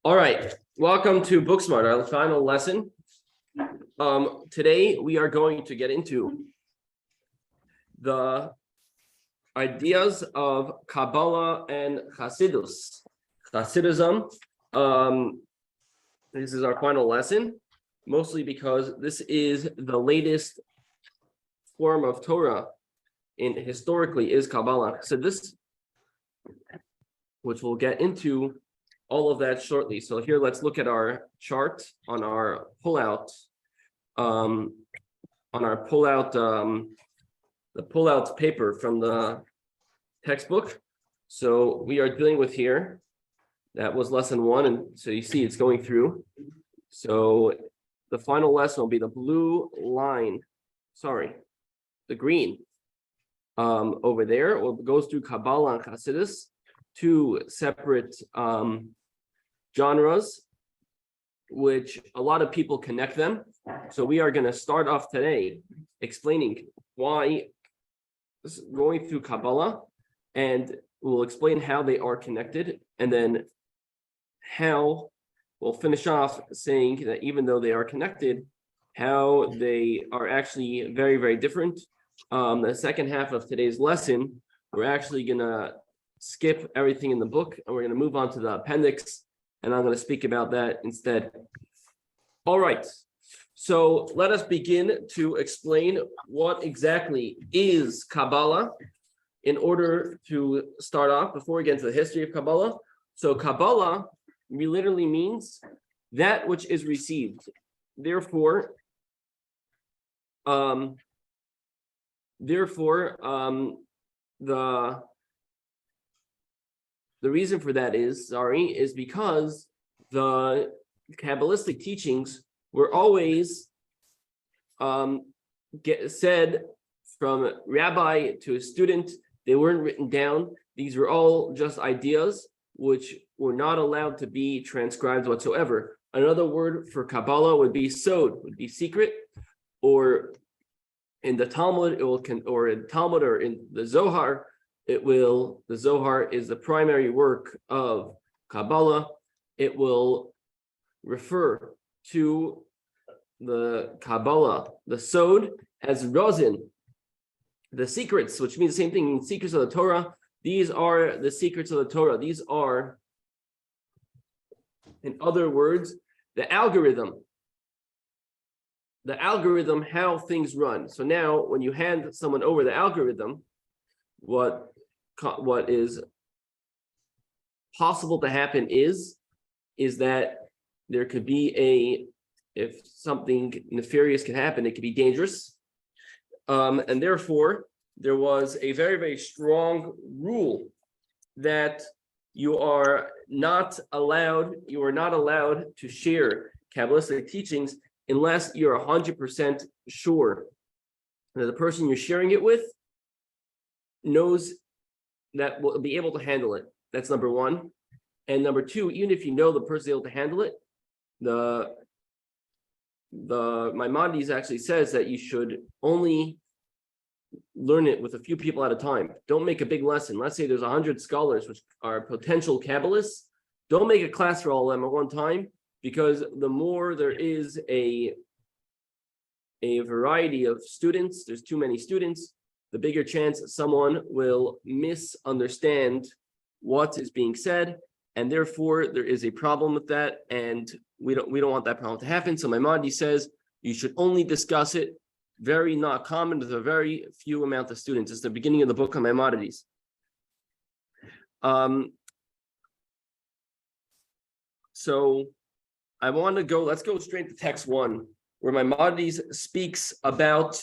All right, welcome to Booksmart, our final lesson. Today we are going to get into the ideas of Kabbalah and Chasidism. This is our final lesson, mostly because this is the latest form of Torah historically is Kabbalah. So this, which we'll get into all of that shortly. So here, let's look at our chart on our pullout. The pullout paper from the textbook. So we are dealing with here. That was lesson 1, and so you see it's going through. So the final lesson will be the blue line. The green. Over there, it goes through Kabbalah and Chasidus, two separate genres, which a lot of people connect them. So we are going to start off today explaining why going through Kabbalah, and we'll explain how they are connected, and then how we'll finish off saying that even though they are connected, how they are actually very, very different. The second half of today's lesson, we're actually going to skip everything in the book, and we're going to move on to the appendix, and I'm going to speak about that instead. All right, so let us begin to explain what exactly is Kabbalah in order to start off before we get into the history of Kabbalah. So Kabbalah literally means that which is received. Therefore, the reason for that is because the Kabbalistic teachings were always said from Rabbi to a student. They weren't written down. These were all just ideas which were not allowed to be transcribed whatsoever. Another word for Kabbalah would be sod, would be secret, or in the Talmud, or in the Zohar, the Zohar is the primary work of Kabbalah. It will refer to the Kabbalah, the sod, as rozin, the secrets, which means the same thing, secrets of the Torah. These are the secrets of the Torah. These are, in other words, the algorithm, how things run. So now when you hand someone over the algorithm, what is possible to happen is that there could be if something nefarious can happen, it could be dangerous. And therefore, there was a very, very strong rule that you are not allowed to share Kabbalistic teachings unless you're 100% sure that the person you're sharing it with knows that will be able to handle it. That's number one. And number two, even if you know the person is able to handle it, the Maimonides actually says that you should only learn it with a few people at a time. Don't make a big lesson. Let's say there's 100 scholars which are potential Kabbalists. Don't make a class for all of them at one time, because the more there is a variety of students, there's too many students, the bigger chance someone will misunderstand what is being said, and therefore there is a problem with that, and we don't want that problem to happen. So Maimonides says you should only discuss it very not common with a very few amount of students. It's the beginning of the book on Maimonides. So I want to let's go straight to text 1, where Maimonides speaks about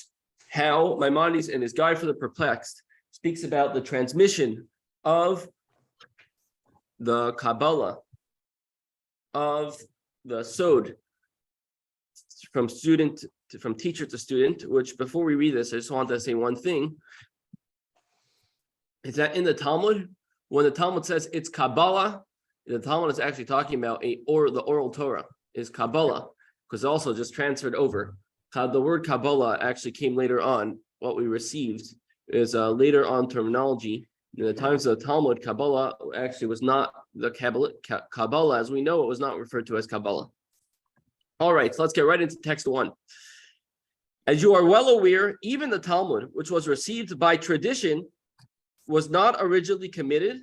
how Maimonides, in his Guide for the Perplexed, speaks about the transmission of the Kabbalah, of the sod, from teacher to student. Which, before we read this, I just want to say one thing. Is that in the Talmud, when the Talmud says it's Kabbalah, the Talmud is actually talking about the oral Torah is Kabbalah, because also just transferred over. The word Kabbalah actually came later on. What we received is later on terminology. In the times of the Talmud, Kabbalah actually was not the Kabbalah, as we know, it was not referred to as Kabbalah. All right, so let's get right into text 1. As you are well aware, even the Talmud, which was received by tradition, was not originally committed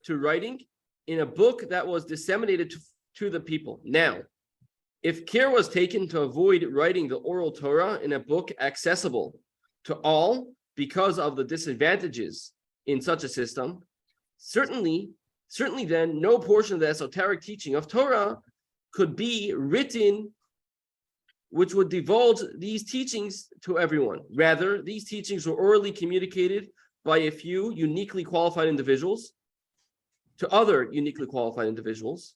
to writing in a book that was disseminated to the people. Now, if care was taken to avoid writing the oral Torah in a book accessible to all because of the disadvantages in such a system, certainly then no portion of the esoteric teaching of Torah could be written which would divulge these teachings to everyone. Rather, these teachings were orally communicated by a few uniquely qualified individuals to other uniquely qualified individuals.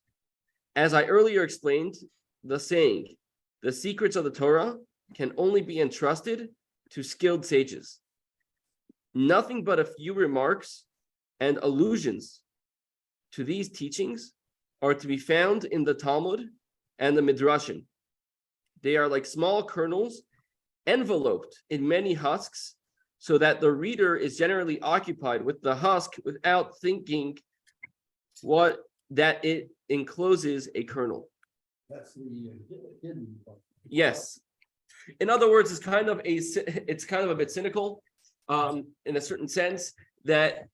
As I earlier explained, the saying, the secrets of the Torah can only be entrusted to skilled sages. Nothing but a few remarks and allusions to these teachings are to be found in the Talmud and the Midrashim. They are like small kernels enveloped in many husks, so that the reader is generally occupied with the husk without thinking that it encloses a kernel. That's the hidden part. Yes. In other words, it's kind of a bit cynical, in a certain sense, that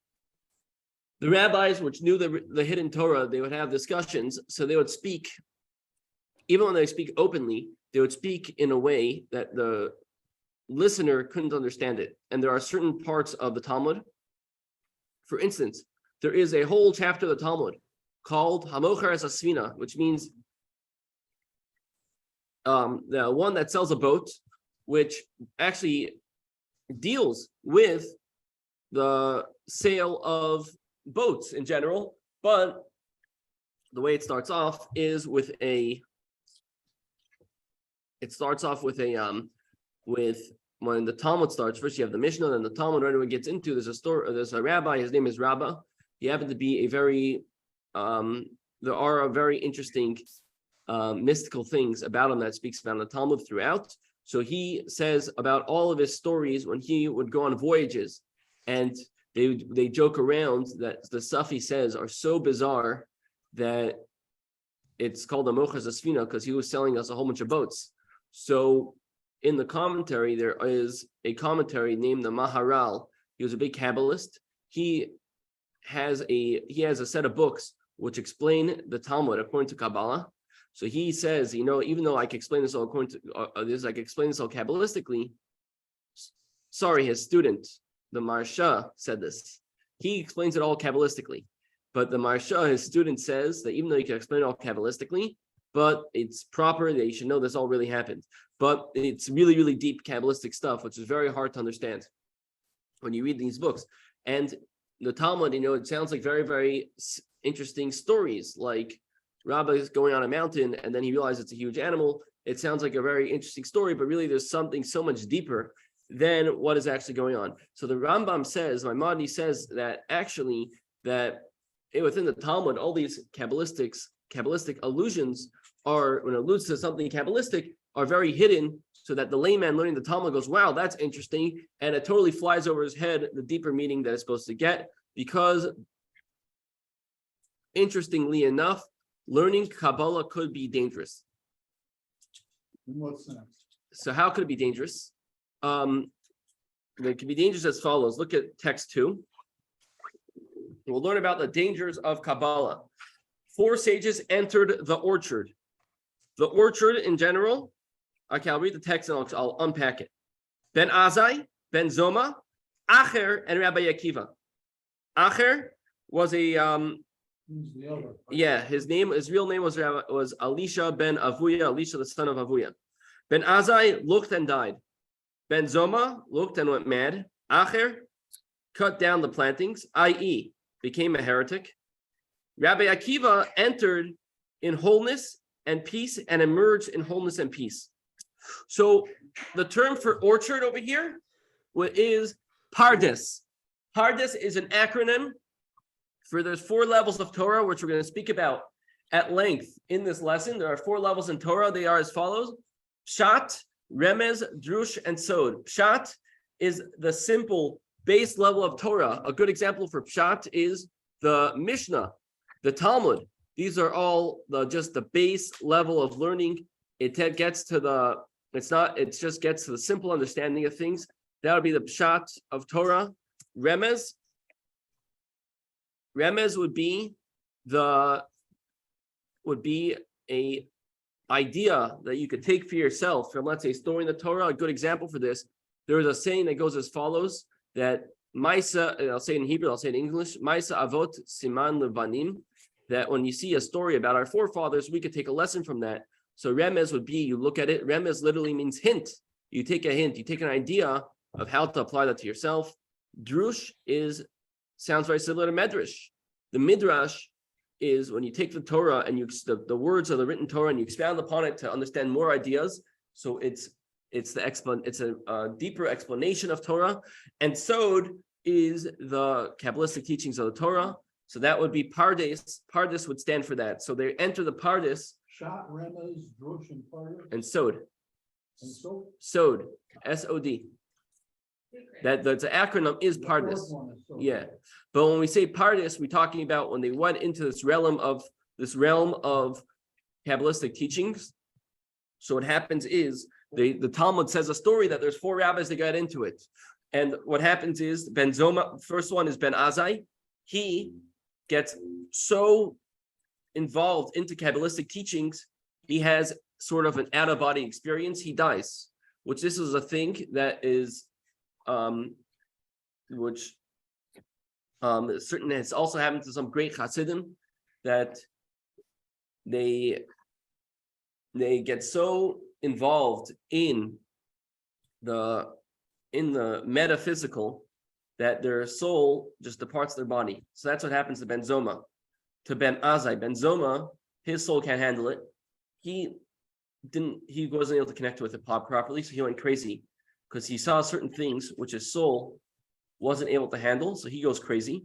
the rabbis, which knew the hidden Torah, they would have discussions. So they would speak, even when they speak openly, they would speak in a way that the listener couldn't understand it. And there are certain parts of the Talmud. For instance, there is a whole chapter of the Talmud called Hamocher es Asfina, which means the one that sells a boat, which actually deals with the sale of boats in general. But the way it starts off is with when the Talmud starts. First you have the Mishnah, then the Talmud. Right when it gets into, there's a rabbi, his name is Rabbi. He happened to be there are very interesting mystical things about him that speaks about the Talmud throughout. So he says about all of his stories when he would go on voyages, and they joke around that the stuff he says are so bizarre that it's called a Mochaz Asfina because he was selling us a whole bunch of boats. So in the commentary, there is a commentary named the Maharal. He was a big Kabbalist. He has a set of books which explain the Talmud according to Kabbalah. So he says, even though I can explain this all according to this, I can explain this all Kabbalistically. Sorry, his student, the Maharsha, said this. He explains it all Kabbalistically. But the Maharsha, his student, says that even though you can explain it all Kabbalistically, but it's proper that you should know this all really happened. But it's really, really deep Kabbalistic stuff, which is very hard to understand when you read these books. And the Talmud, it sounds like very, very interesting stories, like Rabbi is going on a mountain and then he realizes it's a huge animal. It sounds like a very interesting story, but really there's something so much deeper than what is actually going on. So the Rambam says, Maimonides says that actually that within the Talmud, all these Kabbalistic allusions when it alludes to something Kabbalistic, are very hidden, so that the layman learning the Talmud goes, wow, that's interesting, and it totally flies over his head the deeper meaning that it's supposed to get, because interestingly enough, learning Kabbalah could be dangerous. In what sense? So how could it be dangerous? It can be dangerous as follows. Look at text 2. We'll learn about the dangers of Kabbalah. 4 sages entered the orchard. The orchard in general, okay, I'll read the text and I'll unpack it. Ben Azai, Ben Zoma, Acher, and Rabbi Akiva. Acher was his real name was Elisha ben Avuya, Elisha the son of Avuya. Ben Azai looked and died. Ben Zoma looked and went mad. Acher cut down the plantings, i.e., became a heretic. Rabbi Akiva entered in wholeness and peace and emerged in wholeness and peace. So the term for orchard over here is Pardes. Pardes is an acronym for there's 4 levels of Torah, which we're going to speak about at length in this lesson. There are 4 levels in Torah. They are as follows: Pshat, Remez, Drush, and Sod. Pshat is the simple base level of Torah. A good example for Pshat is the Mishnah. The Talmud, these are all just the base level of learning. It gets to it just gets to the simple understanding of things. That would be the pshat of Torah. Remez would be a idea that you could take for yourself from, let's say, story in the Torah. A good example for this, there is a saying that goes as follows, that Maisa, I'll say it in Hebrew, I'll say it in English, Maisa avot siman levanim, that when you see a story about our forefathers, we could take a lesson from that. So remez would be, you look at it, remez literally means hint. You take a hint, you take an idea of how to apply that to yourself. Drush sounds very similar to medrash. The midrash is when you take the Torah and the words of the written Torah and you expound upon it to understand more ideas. So it's a deeper explanation of Torah. And Sod is the Kabbalistic teachings of the Torah. So that would be Pardes. Pardes would stand for that. So they enter the Pardes. Shot, Remez, Drush, and Pardes. And Sod. And so. Sod. S-O-D. That's an acronym is Pardes. Yeah. But when we say Pardes, we're talking about when they went into this realm of Kabbalistic teachings. So what happens is the Talmud says a story that there's 4 rabbis that got into it. And what happens is Ben Zoma, first one is Ben Azai. He gets so involved into Kabbalistic teachings, he has sort of an out-of-body experience. He dies, which this is a thing that is certain has also happened to some great Chassidim, that they get so involved in the metaphysical that their soul just departs their body. So that's what happens to Ben Zoma. To Ben Azai, Ben Zoma, his soul can't handle it. He wasn't able to connect with it properly, so he went crazy because he saw certain things which his soul wasn't able to handle, so he goes crazy.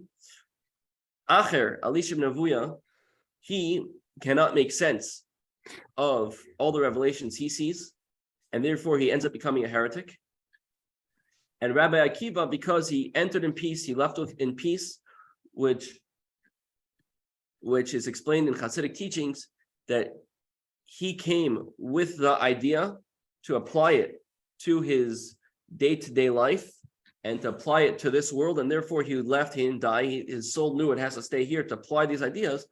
Acher, Alishib Navuya, he cannot make sense of all the revelations he sees, and therefore he ends up becoming a heretic. And Rabbi Akiva, because he entered in peace, he left in peace, which is explained in Hasidic teachings, that he came with the idea to apply it to his day-to-day life and to apply it to this world, and therefore he left, he didn't die, his soul knew it has to stay here to apply these ideas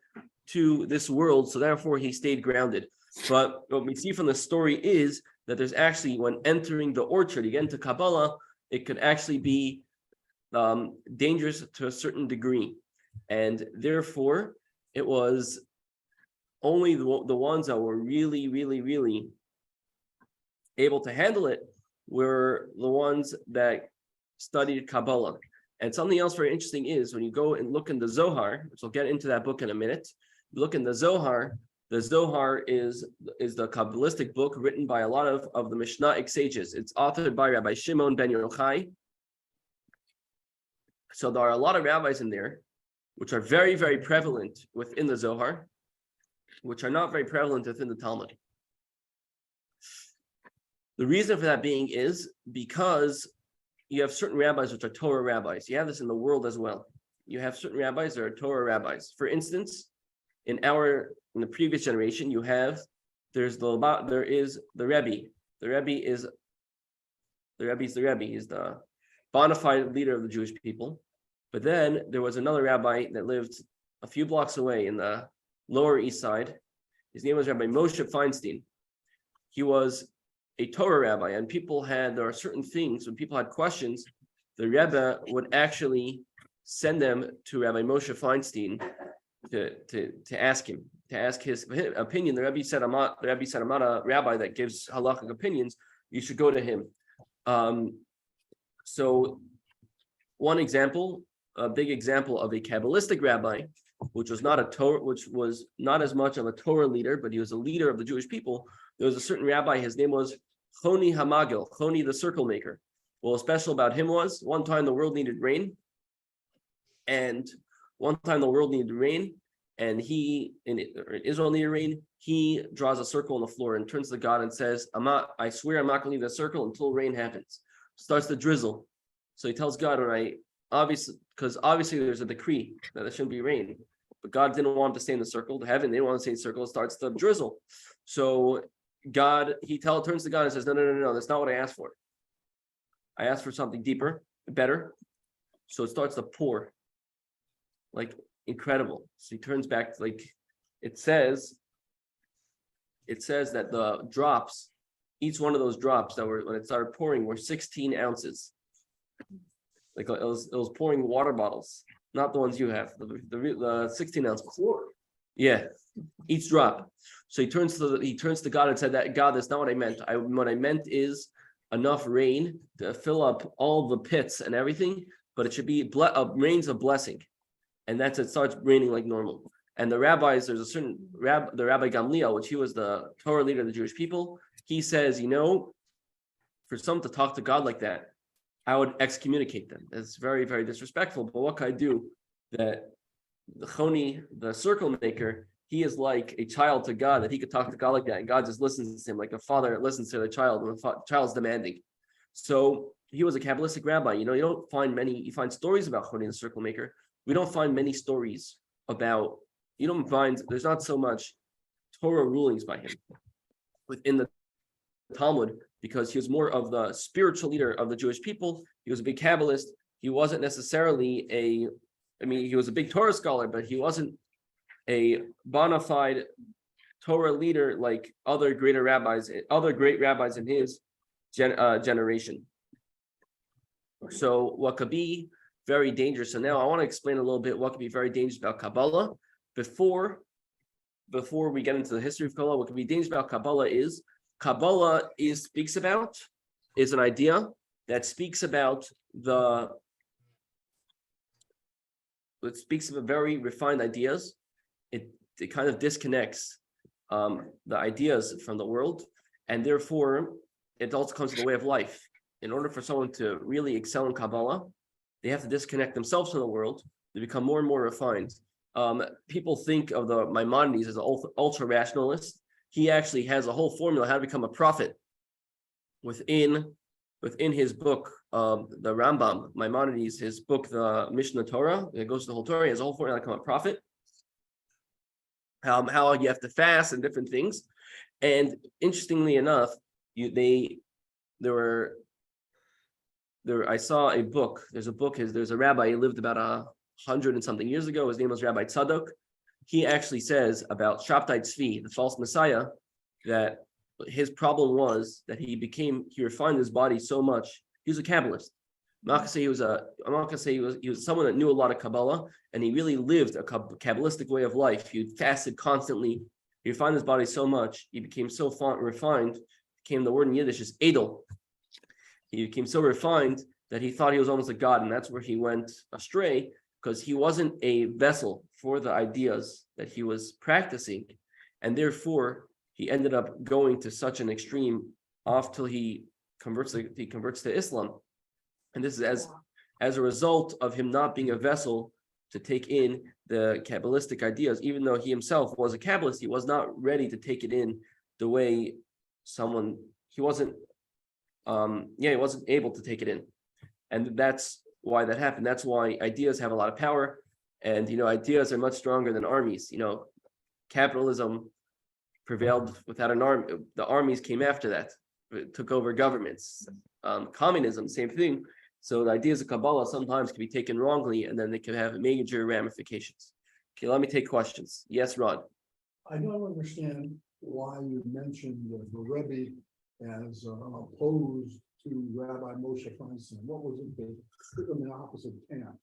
to this world, so therefore he stayed grounded. But what we see from the story is that there's actually, when entering the orchard, you get into Kabbalah, it could actually be dangerous to a certain degree. And therefore, it was only the ones that were really, really, really able to handle it were the ones that studied Kabbalah. And something else very interesting is when you go and look in the Zohar, which we'll get into that book in a minute, look in the Zohar is the Kabbalistic book written by a lot of the Mishnaic sages. It's authored by Rabbi Shimon ben Yochai. So there are a lot of rabbis in there, which are very, very prevalent within the Zohar, which are not very prevalent within the Talmud. The reason for that being is because you have certain rabbis which are Torah rabbis. You have this in the world as well. You have certain rabbis that are Torah rabbis. For instance, in the previous generation, there's the Rabbi. The Rabbi is the Rabbi. He's the bona fide leader of the Jewish people. But then there was another rabbi that lived a few blocks away in the Lower East Side. His name was Rabbi Moshe Feinstein. He was a Torah rabbi, and there are certain things, when people had questions, the Rebbe would actually send them to Rabbi Moshe Feinstein to ask him, to ask his opinion. The Rebbe said, I'm not a rabbi that gives halakhic opinions. You should go to him. So one example, a big example of a Kabbalistic rabbi, which was not as much of a Torah leader, but he was a leader of the Jewish people. There was a certain rabbi, his name was Choni Hamagil, Choni the circle maker. Well, what's special about him was one time the world needed rain, and Israel needed rain, he draws a circle on the floor and turns to God and says, I swear I'm not going to leave that circle until rain happens. Starts to drizzle. So he tells God, because obviously there's a decree that there shouldn't be rain. but God didn't want him to stay in the circle. The heaven, they didn't want to stay in the circle. It starts to drizzle. So God, turns to God and says, no, that's not what I asked for. I asked for something deeper, better. So it starts to pour, like incredible. So he turns back, like it says that the drops, each one of those drops that were, when it started pouring, were 16 ounces. Like it was pouring water bottles, not the ones you have, the 16 ounce. Yeah, each drop. So he turns to God and said, that God, that's not what I meant. What I meant is enough rain to fill up all the pits and everything, but it should be rains of blessing. And that's it, starts raining like normal. And the rabbis, there's a certain the Rabbi Gamliel, which he was the Torah leader of the Jewish people. He says, for someone to talk to God like that, I would excommunicate them. It's very, very disrespectful. But what can I do? That the Choni, the circle maker, he is like a child to God, that he could talk to God like that, and God just listens to him like a father listens to the child when the child's demanding. So he was a Kabbalistic rabbi. You don't find many. You find stories about Choni, the circle maker. We don't find many stories about. You don't find. There's not so much Torah rulings by him within the Talmud, because he was more of the spiritual leader of the Jewish people. He was a big Kabbalist. He wasn't necessarily he was a big Torah scholar, but he wasn't a bona fide Torah leader like other great rabbis in his generation. So what could be very dangerous. So now I want to explain a little bit what could be very dangerous about Kabbalah. Before we get into the history of Kabbalah, what could be dangerous about Kabbalah is an idea that speaks about very refined ideas. It kind of disconnects the ideas from the world, and therefore it also comes to the way of life. In order for someone to really excel in Kabbalah, they have to disconnect themselves from the world. They become more and more refined. People think of the Maimonides as an ultra rationalist. He actually has a whole formula how to become a prophet within his book, the Rambam, Maimonides, his book, the Mishnah Torah. It goes to the whole Torah. He has a whole formula how to become a prophet. How you have to fast and different things. And interestingly enough, I saw a book. There's a rabbi. He lived about 100 and something years ago. His name was Rabbi Tzadok. He actually says about Shabtai Tzvi, the false Messiah, that his problem was that he refined his body so much. He was a Kabbalist. I'm not gonna say he was someone that knew a lot of Kabbalah, and he really lived a Kabbalistic way of life. He fasted constantly. He refined his body so much. He became so refined. The word in Yiddish is edel. He became so refined that he thought he was almost a god, and that's where he went astray, because he wasn't a vessel for the ideas that he was practicing, and therefore he ended up going to such an extreme off till he converts to Islam. And this is as a result of him not being a vessel to take in the Kabbalistic ideas. Even though he himself was a Kabbalist, he was not ready to take it in the way he wasn't able to take it in. And that's why that happened. That's why ideas have a lot of power. And, ideas are much stronger than armies. Capitalism prevailed without an army. The armies came after that. It took over governments. Communism, same thing. So the ideas of Kabbalah sometimes can be taken wrongly, and then they can have major ramifications. Okay, let me take questions. Yes, Rod. I don't understand why you mentioned the Rabbi as opposed to Rabbi Moshe Feinstein. What was it that stood in the opposite camp?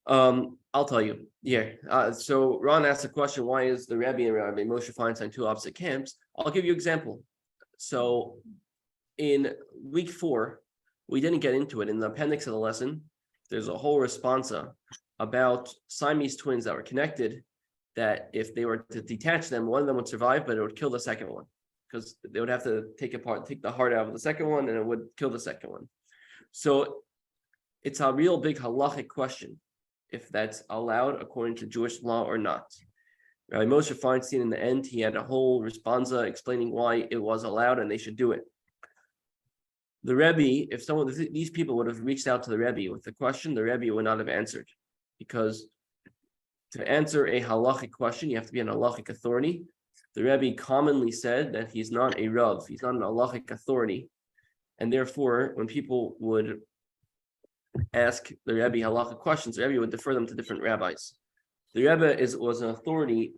I'll tell you. Yeah. So Ron asked the question, why is the Rabbi and Rabbi Moshe Feinstein two opposite camps? I'll give you an example. So in week 4, we didn't get into it. In the appendix of the lesson, there's a whole responsa about Siamese twins that were connected, that if they were to detach them, one of them would survive, but it would kill the second one, because they would have to take the heart out of the second one, and it would kill the second one. So it's a real big halachic question, if that's allowed according to Jewish law or not. Rabbi Moshe Feinstein, in the end, he had a whole responsa explaining why it was allowed and they should do it. The Rebbe, if these people would have reached out to the Rebbe with the question, the Rebbe would not have answered, because to answer a halachic question, you have to be an halachic authority. The Rebbe commonly said that he's not a Rav, he's not an halachic authority. And therefore, when people would ask the Rebbe halachic questions, the Rebbe would defer them to different rabbis. The Rebbe was an authority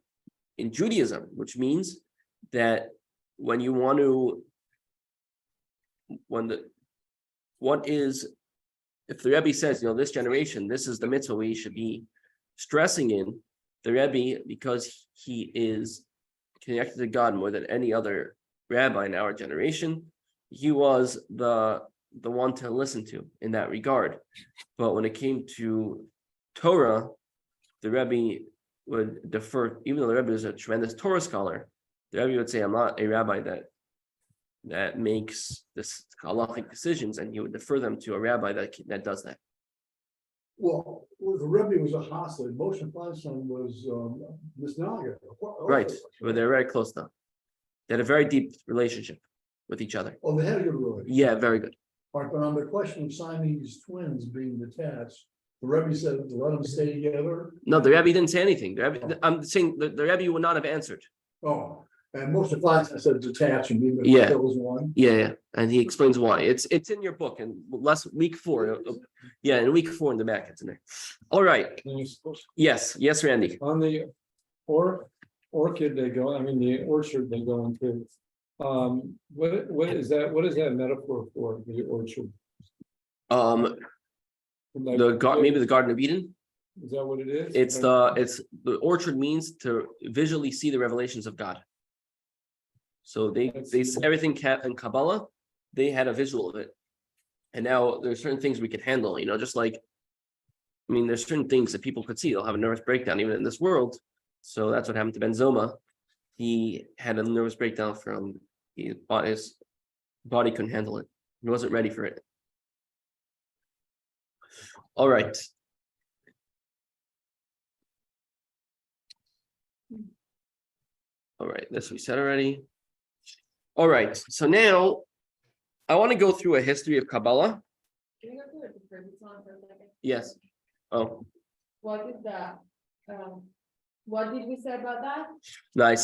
in Judaism, which means that when you want to, if the Rebbe says, this generation, this is the mitzvah we should be stressing in, the Rebbe, because he is connected to God more than any other rabbi in our generation, he was the one to listen to in that regard. But when it came to Torah, the Rebbe would defer, even though the Rebbe is a tremendous Torah scholar, the Rebbe would say, I'm not a rabbi that makes this halachic decisions, and he would defer them to a rabbi that does that. Well, the Rebbe was a Hasid. Moshe Feinstein was Misnaga. Right, but they're very close now. They had a very deep relationship with each other. Oh, they had a good relationship. Yeah, very good. All right, but on the question of Siamese twins being detached, the Rebbe said to let them stay together. No, the Rebbe didn't say anything. I'm saying the Rebbe would not have answered. Oh, and Moshe Feinstein said detach and be Yeah. was one. Yeah, and he explains why. It's in your book, and week 4. Yeah, in week 4 in the back, it's in there. All right. Yes, Randy. On the orchard they go, the orchard they go into. What is that metaphor for, the orchard? Maybe the Garden of Eden. Is that what it is? It's the orchard means to visually see the revelations of God. So they everything in Kabbalah, they had a visual of it. And now there's certain things we could handle, just like, there's certain things that people could see. They'll have a nervous breakdown even in this world. So that's what happened to Ben Zoma. He had a nervous breakdown from his body couldn't handle it. He wasn't ready for it. All right. All right, this we said already. All right, so now I want to go through a history of Kabbalah. Can you go through it for a second? Yes. Oh. What is that? What did we say about that? No, I was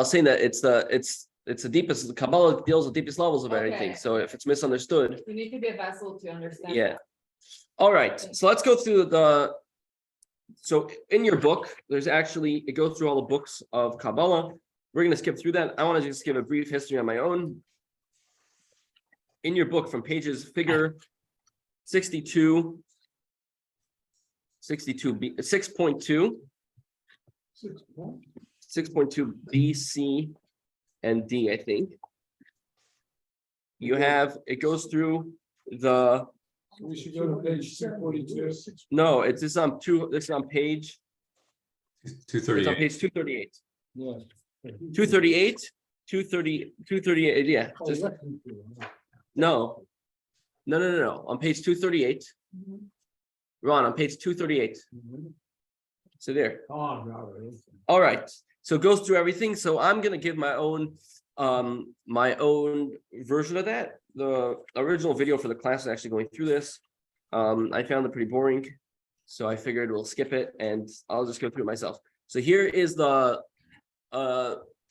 saying that it's the deepest. Kabbalah deals with the deepest levels of everything. So if it's misunderstood, You need to be a vessel to understand. yeah. that. All right, so let's go through so in your book, it goes through all the books of Kabbalah. We're going to skip through that. I want to just give a brief history on my own. In your book, from figure 62, 6.2, 6.2 B, C, and D, I think. It goes through We should go to page 242. no, this is on page, it's on 238. page 238. Yeah. 238, 238, yeah. No. On page 238. Mhm. Ron, on page 238. So there. Oh, no. All right. So it goes through everything. So I'm gonna give my own version of that. The original video for the class is actually going through this. I found it pretty boring, so I figured we'll skip it and I'll just go through it myself. So here is a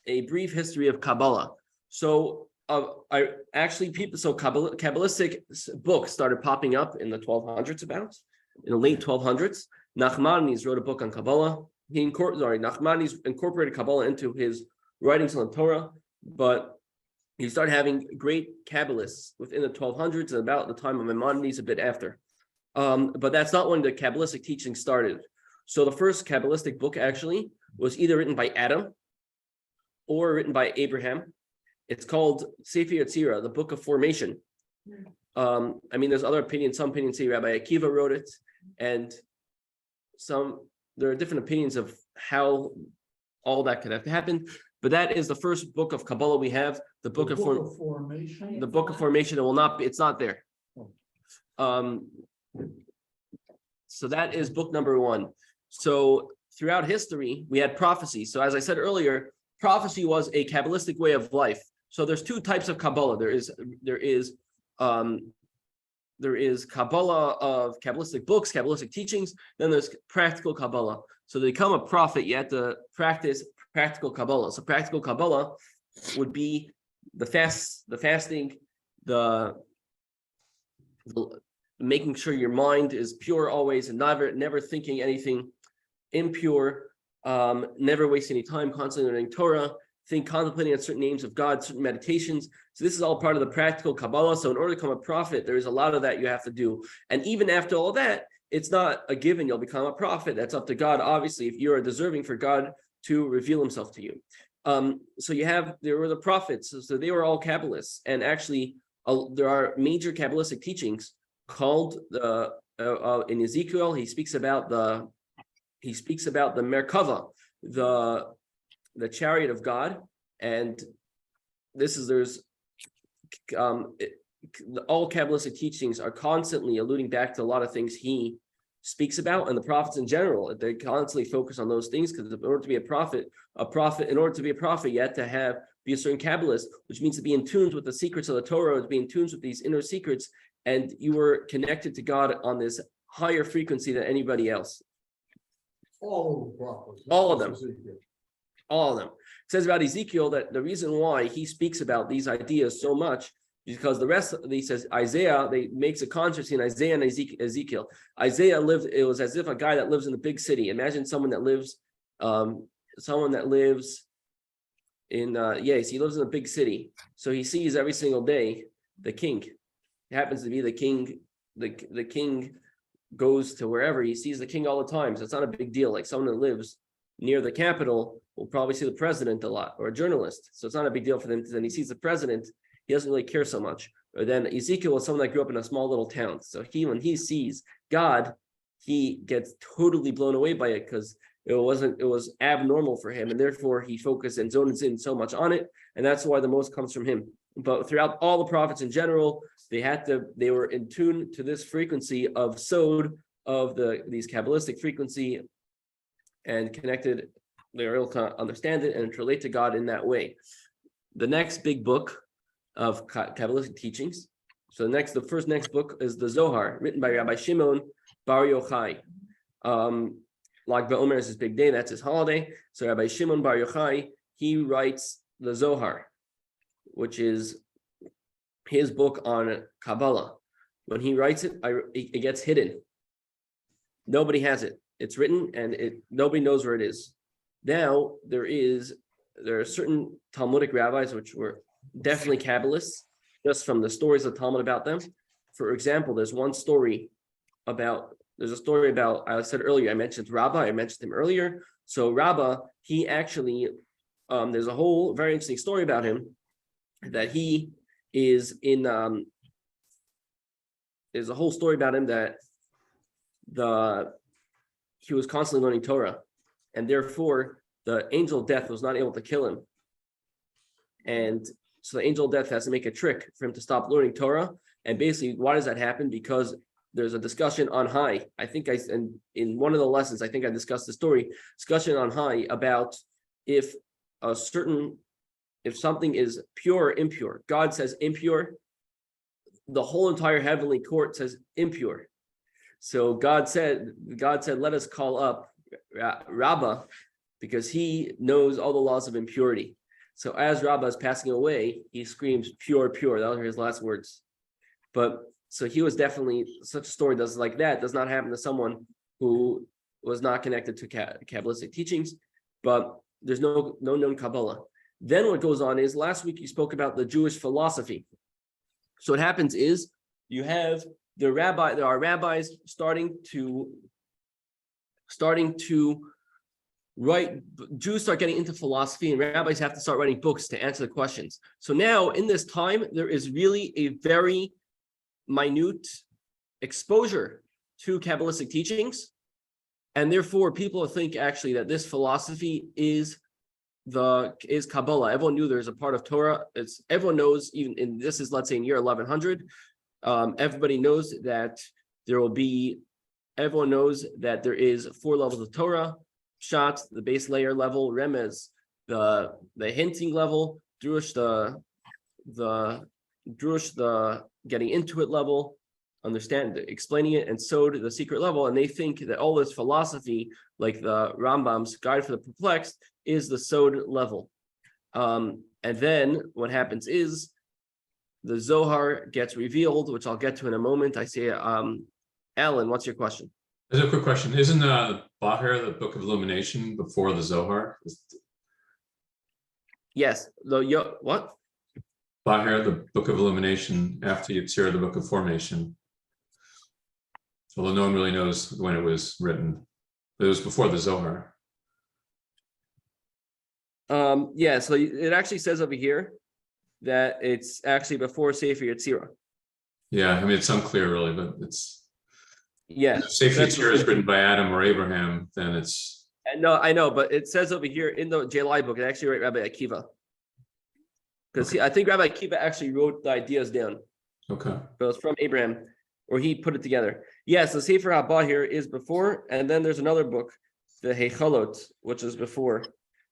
brief history of Kabbalah. So Kabbalistic books started popping up in the 1200s, in the late 1200s. Nachmanides wrote a book on Kabbalah. Nachmanides incorporated Kabbalah into his writings on the Torah, but he started having great Kabbalists within the 1200s and about the time of Maimonides, a bit after. But that's not when the Kabbalistic teaching started. So the first Kabbalistic book actually was either written by Adam or written by Abraham. It's called Sefer Yetzirah, the Book of Formation. There's other opinions. Some opinions say Rabbi Akiva wrote it, and there are different opinions of how all that could have happened. But that is the first book of Kabbalah we have. The book of Formation. The Book of Formation. It's not there. So that is book number 1. So throughout history, we had prophecy. So as I said earlier, prophecy was a Kabbalistic way of life. So there's 2 types of Kabbalah. There is Kabbalah of Kabbalistic books, Kabbalistic teachings. Then there's practical Kabbalah. So to become a prophet, you have to practice practical Kabbalah. So practical Kabbalah would be the fasting, the making sure your mind is pure always and never thinking anything impure, never wasting any time, constantly learning Torah, contemplating on certain names of God, certain meditations. So this is all part of the practical Kabbalah. So in order to become a prophet, there is a lot of that you have to do. And even after all that, it's not a given you'll become a prophet. That's up to God, obviously, if you are deserving for God to reveal himself to you. So there were the prophets, so they were all Kabbalists. And actually, there are major Kabbalistic teachings called in Ezekiel, he speaks about the Merkava, the chariot of God, and all Kabbalistic teachings are constantly alluding back to a lot of things he speaks about, and the prophets in general. They constantly focus on those things because in order to be a prophet, you have to be a certain Kabbalist, which means to be in tune with the secrets of the Torah, to be in tune with these inner secrets, and you were connected to God on this higher frequency than anybody else. All of the prophets. All of them. All of them. It says about Ezekiel that the reason why he speaks about these ideas so much is because the rest, he says Isaiah, they makes a contrast in Isaiah and Ezekiel. Isaiah it was as if a guy that lives in a big city. Imagine someone that lives in he lives in a big city. So he sees every single day the king. It happens to be the king, the king goes to wherever, he sees the king all the time. So it's not a big deal. Like someone that lives near the capital will probably see the president a lot, or a journalist. So it's not a big deal for them. Then he sees the president, he doesn't really care so much. Or then Ezekiel was someone that grew up in a small little town. So when he sees God, he gets totally blown away by it because it was abnormal for him. And therefore he focused and zones in so much on it. And that's why the most comes from him. But throughout all the prophets in general, they were in tune to this frequency of Sod, of these Kabbalistic frequency, and connected. They were able to understand it and to relate to God in that way. The next big book of Kabbalistic teachings. So the first next book is the Zohar, written by Rabbi Shimon Bar Yochai. Lag BaOmer is his big day, that's his holiday. So Rabbi Shimon Bar Yochai, he writes the Zohar, which is his book on Kabbalah. When he writes it, it gets hidden. Nobody has it. It's written and nobody knows where it is. Now there are certain Talmudic rabbis which were definitely Kabbalists, just from the stories of Talmud about them. For example, there's a story about, I said earlier, I mentioned Rabbi, I mentioned him earlier. So Rabbi, he actually, there's a whole very interesting story about him, that he is in, there's a whole story about him that he was constantly learning Torah, and therefore the angel of death was not able to kill him. And so the angel of death has to make a trick for him to stop learning Torah. And basically, why does that happen? Because there's a discussion on high. And in one of the lessons, I think I discussed the discussion on high about if something is pure or impure. God says impure. The whole entire heavenly court says impure. So God said, let us call up Rabbi, because he knows all the laws of impurity. So as Rabbi is passing away, he screams, pure, pure. That was his last words. But so he was definitely, such a story does not happen to someone who was not connected to Kabbalistic teachings, but there's no known Kabbalah. Then what goes on is, last week you spoke about the Jewish philosophy. So what happens is there are rabbis starting to write. Jews start getting into philosophy, and rabbis have to start writing books to answer the questions. So now in this time, there is really a very minute exposure to Kabbalistic teachings. And therefore people think actually that this philosophy is Kabbalah. Everyone knew there's a part of Torah. Everyone knows, this is, let's say, in year 1100. Everybody knows that everyone knows that there is 4 levels of Torah: Pshat, the base layer level; Remez, the hinting level; Drush, the getting into it level, explaining it; and Sod, the secret level. And they think that all this philosophy like the Rambam's Guide for the Perplexed, is the Sod level. And then what happens is the Zohar gets revealed, which I'll get to in a moment. I say, Alan, what's your question? There's a quick question. Isn't Bahir the Book of Illumination before the Zohar? Yes. What? Bahir, the Book of Illumination, after Yitzhak, the Book of Formation. Although no one really knows when it was written. But it was before the Zohar. Yeah, so it actually says over here that it's actually before Sefer Yetzirah. Yeah, I mean, it's unclear really, but it's... Yeah. If Sefer Yetzirah is written by Adam or Abraham, then it's... No, I know, but it says over here in the JLI book, it actually wrote Rabbi Akiva. Because I think Rabbi Akiva actually wrote the ideas down. Okay. But it's from Abraham, or he put it together. Yes, the Sefer Haba here is before, and then there's another book, the Heichalot, which is before.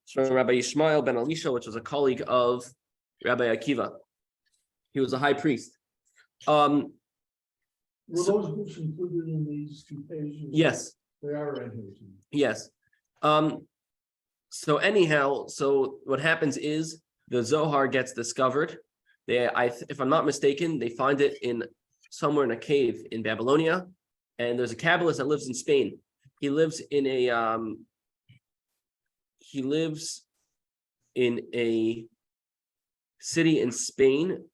It's from Rabbi Yishmael ben Elisha, which was a colleague of Rabbi Akiva. He was a high priest. Were those books included in these 2 pages? Yes. They are in here. Yes. So anyhow, so what happens is the Zohar gets discovered. If I'm not mistaken, they find it somewhere in a cave in Babylonia, and there's a Kabbalist that lives in Spain. He lives in a city in Spain,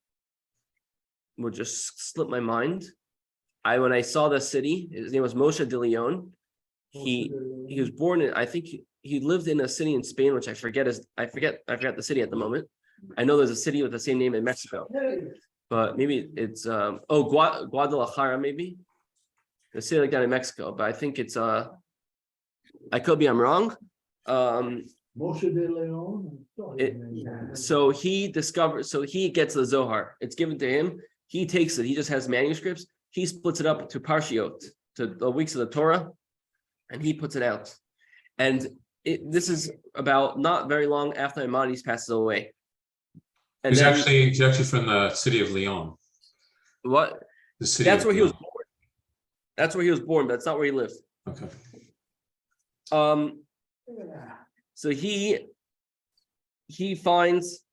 which just slipped my mind. When I saw the city, his name was Moshe de Leon. He was born in, I think he lived in a city in Spain, which I forget the city at the moment. I know there's a city with the same name in Mexico, but maybe it's Guadalajara, maybe a city like that in Mexico. But I think it's I could be, I'm wrong. Moshe de Leon. So he gets the Zohar. It's given to him. He takes it. He just has manuscripts. He splits it up to Parshiot, to the weeks of the Torah, and he puts it out. And this is about not very long after Maimonides passes away. And He's actually from the city of Lyon. What? The city. That's where he was born. That's where he was born, but that's not where he lived. Okay. So he finds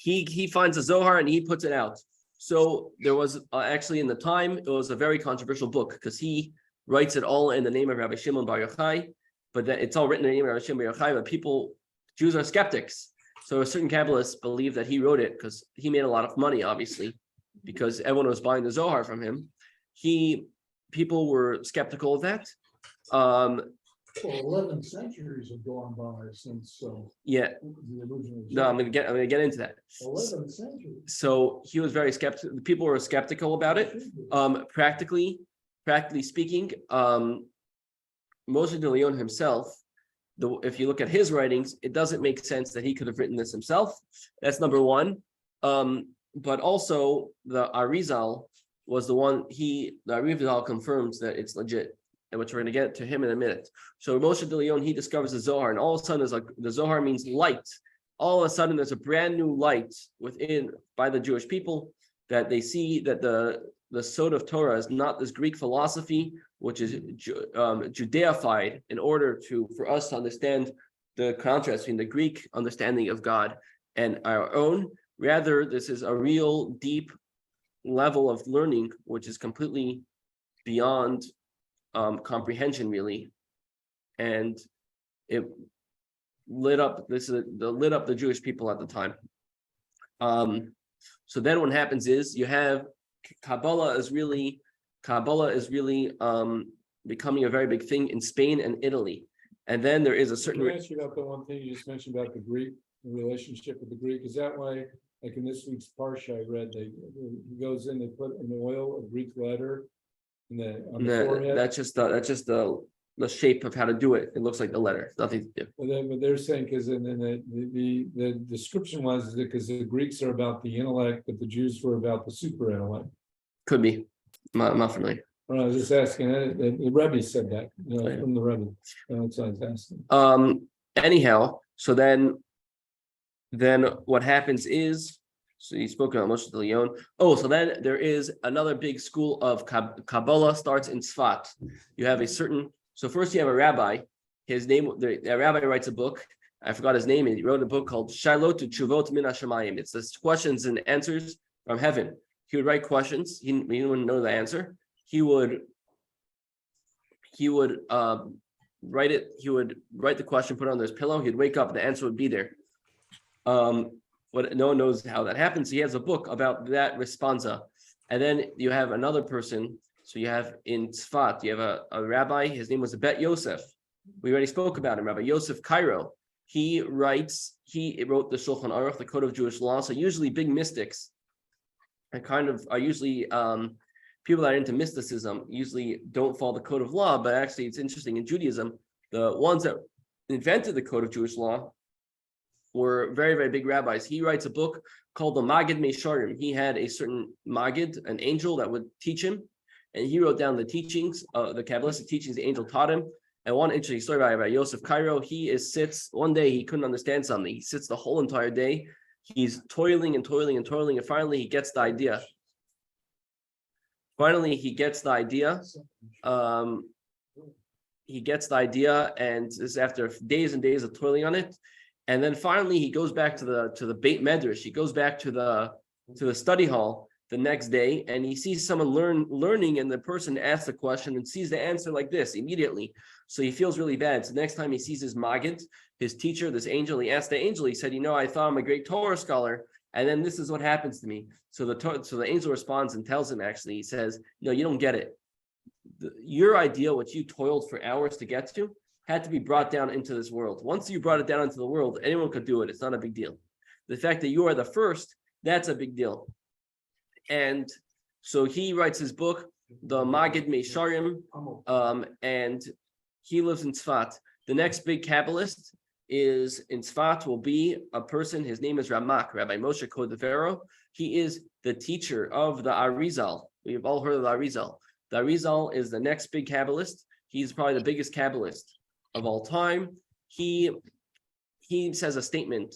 the Zohar and he puts it out. So there was actually in the time, it was a very controversial book because he writes it all in the name of Rabbi Shimon Bar Yochai, but it's all written in the name of Rabbi Shimon Bar Yochai, but Jews are skeptics. So certain Kabbalists believe that he wrote it because he made a lot of money, obviously, because everyone was buying the Zohar from him. People were skeptical of that. 11 centuries have gone by since Yeah. the original. No, I'm gonna get into that. 11 centuries. So he was very skeptical. People were skeptical about it. Practically speaking, Moshe de Leon himself, if you look at his writings, it doesn't make sense that he could have written this himself. That's number one. But also the Arizal was the one. The Arizal confirms that it's legit, and which we're going to get to him in a minute. So Moshe de Leon, he discovers the Zohar, and all of a sudden, the Zohar means light. All of a sudden, there's a brand new light by the Jewish people that they see that the Sod of Torah is not this Greek philosophy, which is Judaified in order for us to understand the contrast between the Greek understanding of God and our own. Rather, this is a real deep level of learning, which is completely beyond comprehension, really. And it lit up the Jewish people at the time. So then what happens is you have Kabbalah is really becoming a very big thing in Spain and Italy. And then there is a certain. Can I ask you about the one thing you just mentioned about the Greek, the relationship with the Greek? Is that why, like in this week's Parsha, I read he goes in, they put an oil, a Greek letter, on the forehead? That's just the shape of how to do it. It looks like the letter. Nothing to do. But they're saying because then the description was because the Greeks are about the intellect, but the Jews were about the super intellect. Could be. I'm not familiar. Well, I was just asking. The Rabbi said that from the Rabbi. That's what I was asking. Anyhow, so then what happens is, so you spoke about Moshe de Leon. Oh, so then there is another big school of Kabbalah starts in Tzfat. You have a certain So first you have a rabbi. His name, the rabbi writes a book. I forgot his name. He wrote a book called Shailot Tshuvot Min Hashamayim. It's this questions and answers from heaven. He would write questions. He wouldn't know the answer. He would write it. He would write the question, put it on his pillow. He'd wake up, the answer would be there. But no one knows how that happens. He has a book about that responsa. And then you have another person. So you have in Tzfat, you have a rabbi. His name was Bet Yosef. We already spoke about him, Rabbi Yosef Cairo. He wrote the Shulchan Aruch, the Code of Jewish Law. So usually big mystics are usually people that are into mysticism usually don't follow the Code of Law, but actually it's interesting in Judaism, the ones that invented the Code of Jewish Law were very, very big rabbis. He writes a book called the Magid Meisharim. He had a certain Magid, an angel that would teach him, and he wrote down the teachings, the Kabbalistic teachings the angel taught him. And one interesting story about Yosef Cairo, sits, one day he couldn't understand something. He sits the whole entire day. He's toiling and finally he gets the idea. And this is after days and days of toiling on it. And then finally he goes back to the Beit Medrash. He goes back to the study hall the next day, and he sees someone learning, and the person asks the question and sees the answer like this immediately. So he feels really bad. So next time he sees his Magid, his teacher, this angel, he asked the angel, he said, I thought I'm a great Torah scholar, and then this is what happens to me. So the angel responds and tells him, actually, he says, no, you don't get it. Your ideal, what you toiled for hours to get to, had to be brought down into this world. Once you brought it down into the world, anyone could do it. It's not a big deal. The fact that you are the first, that's a big deal. And so he writes his book, the Magid Meisharim, and he lives in Tzfat. The next big Kabbalist is in Tzfat will be a person. His name is Ramak, Rabbi Moshe Cordovero. He is the teacher of the Arizal. We've all heard of the Arizal. The Arizal is the next big Kabbalist. He's probably the biggest Kabbalist of all time. He says a statement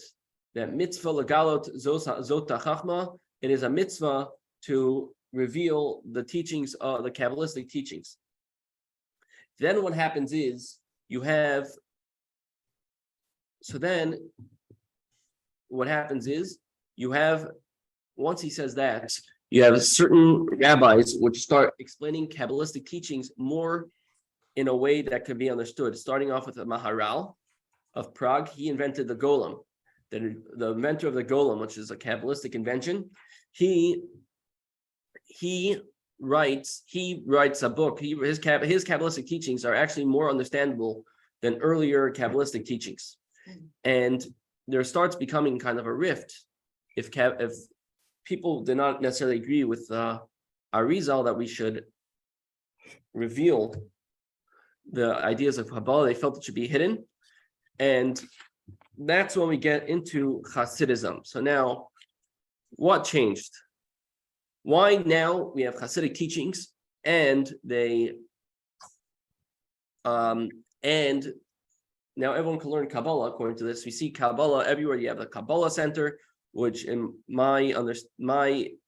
that mitzvah legalot zot chachma. It is a mitzvah to reveal the teachings, the Kabbalistic teachings. Then what happens is once he says that, you have certain rabbis which start explaining Kabbalistic teachings more in a way that could be understood. Starting off with the Maharal of Prague, he invented the Golem. The inventor of the Golem, which is a Kabbalistic invention, he writes a book. His Kabbalistic teachings are actually more understandable than earlier Kabbalistic teachings, and there starts becoming kind of a rift if people do not necessarily agree with Arizal that we should reveal the ideas of Kabbalah. They felt it should be hidden, and that's when we get into Chasidism. So now, what changed? Why now we have Hasidic teachings, and now everyone can learn Kabbalah according to this. We see Kabbalah everywhere. You have the Kabbalah Center, which in my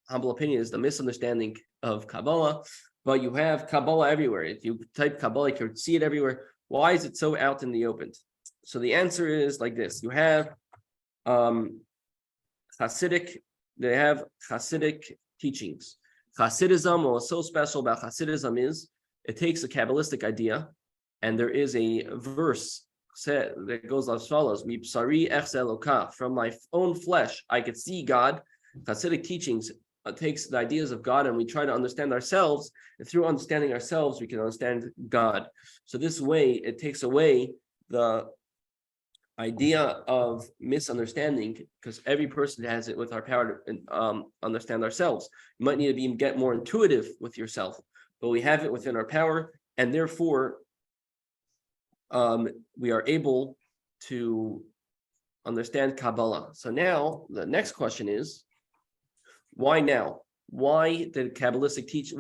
humble opinion is the misunderstanding of Kabbalah, but you have Kabbalah everywhere. If you type Kabbalah, you can see it everywhere. Why is it so out in the open? So the answer is like this. You have Hasidic teachings. Chasidism, what's so special about Chasidism is it takes a Kabbalistic idea, and there is a verse that goes as follows: "Mipsari echse Eloka," from my own flesh I could see God. Hasidic teachings takes the ideas of God, and we try to understand ourselves, and through understanding ourselves we can understand God. So this way it takes away the idea of misunderstanding, because every person has it with our power to understand ourselves. You might need to get more intuitive with yourself, but we have it within our power, and therefore we are able to understand Kabbalah. So now the next question is, why now? Why did Kabbalistic if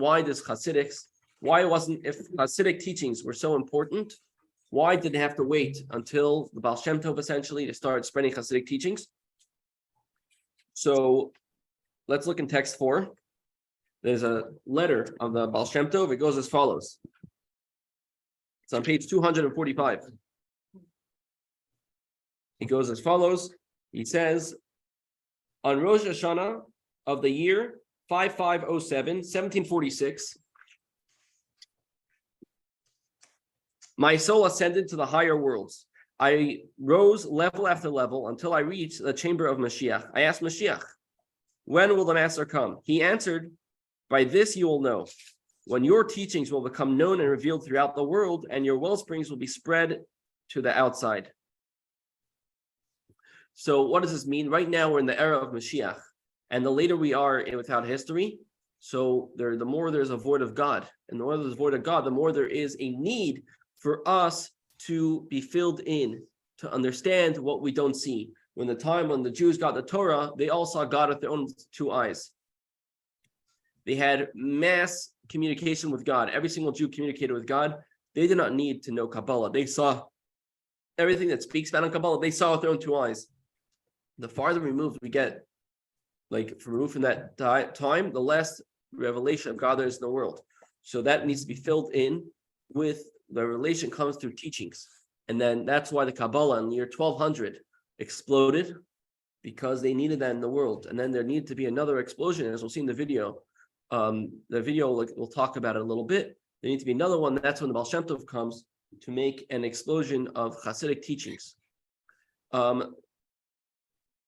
Hasidic teachings were so important, why did they have to wait until the Baal Shem Tov essentially to start spreading Hasidic teachings? So let's look in text 4. There's a letter of the Baal Shem Tov. It goes as follows. It's on page 245. It goes as follows. He says, on Rosh Hashanah of the year 5507, 1746, my soul ascended to the higher worlds. I rose level after level until I reached the chamber of Mashiach. I asked Mashiach, when will the master come? He answered, by this you will know, when your teachings will become known and revealed throughout the world, and your well springs will be spread to the outside. So what does this mean? Right now we're in the era of Mashiach, and the later we are without history, so the more there's a void of God, and the more there's a void of God, the more there is a need for us to be filled in, to understand what we don't see. When the Jews got the Torah, they all saw God with their own two eyes. They had mass communication with God. Every single Jew communicated with God. They did not need to know Kabbalah. They saw everything that speaks about in Kabbalah, they saw with their own two eyes. The farther removed we get, removed from that time, the less revelation of God there is in the world. So that needs to be filled in with the revelation comes through teachings. And then that's why the Kabbalah in the year 1200 exploded, because they needed that in the world. And then there needed to be another explosion, as we'll see in the video. We'll talk about it a little bit. There needs to be another one. That's when the Baal Shem Tov comes to make an explosion of Hasidic teachings. One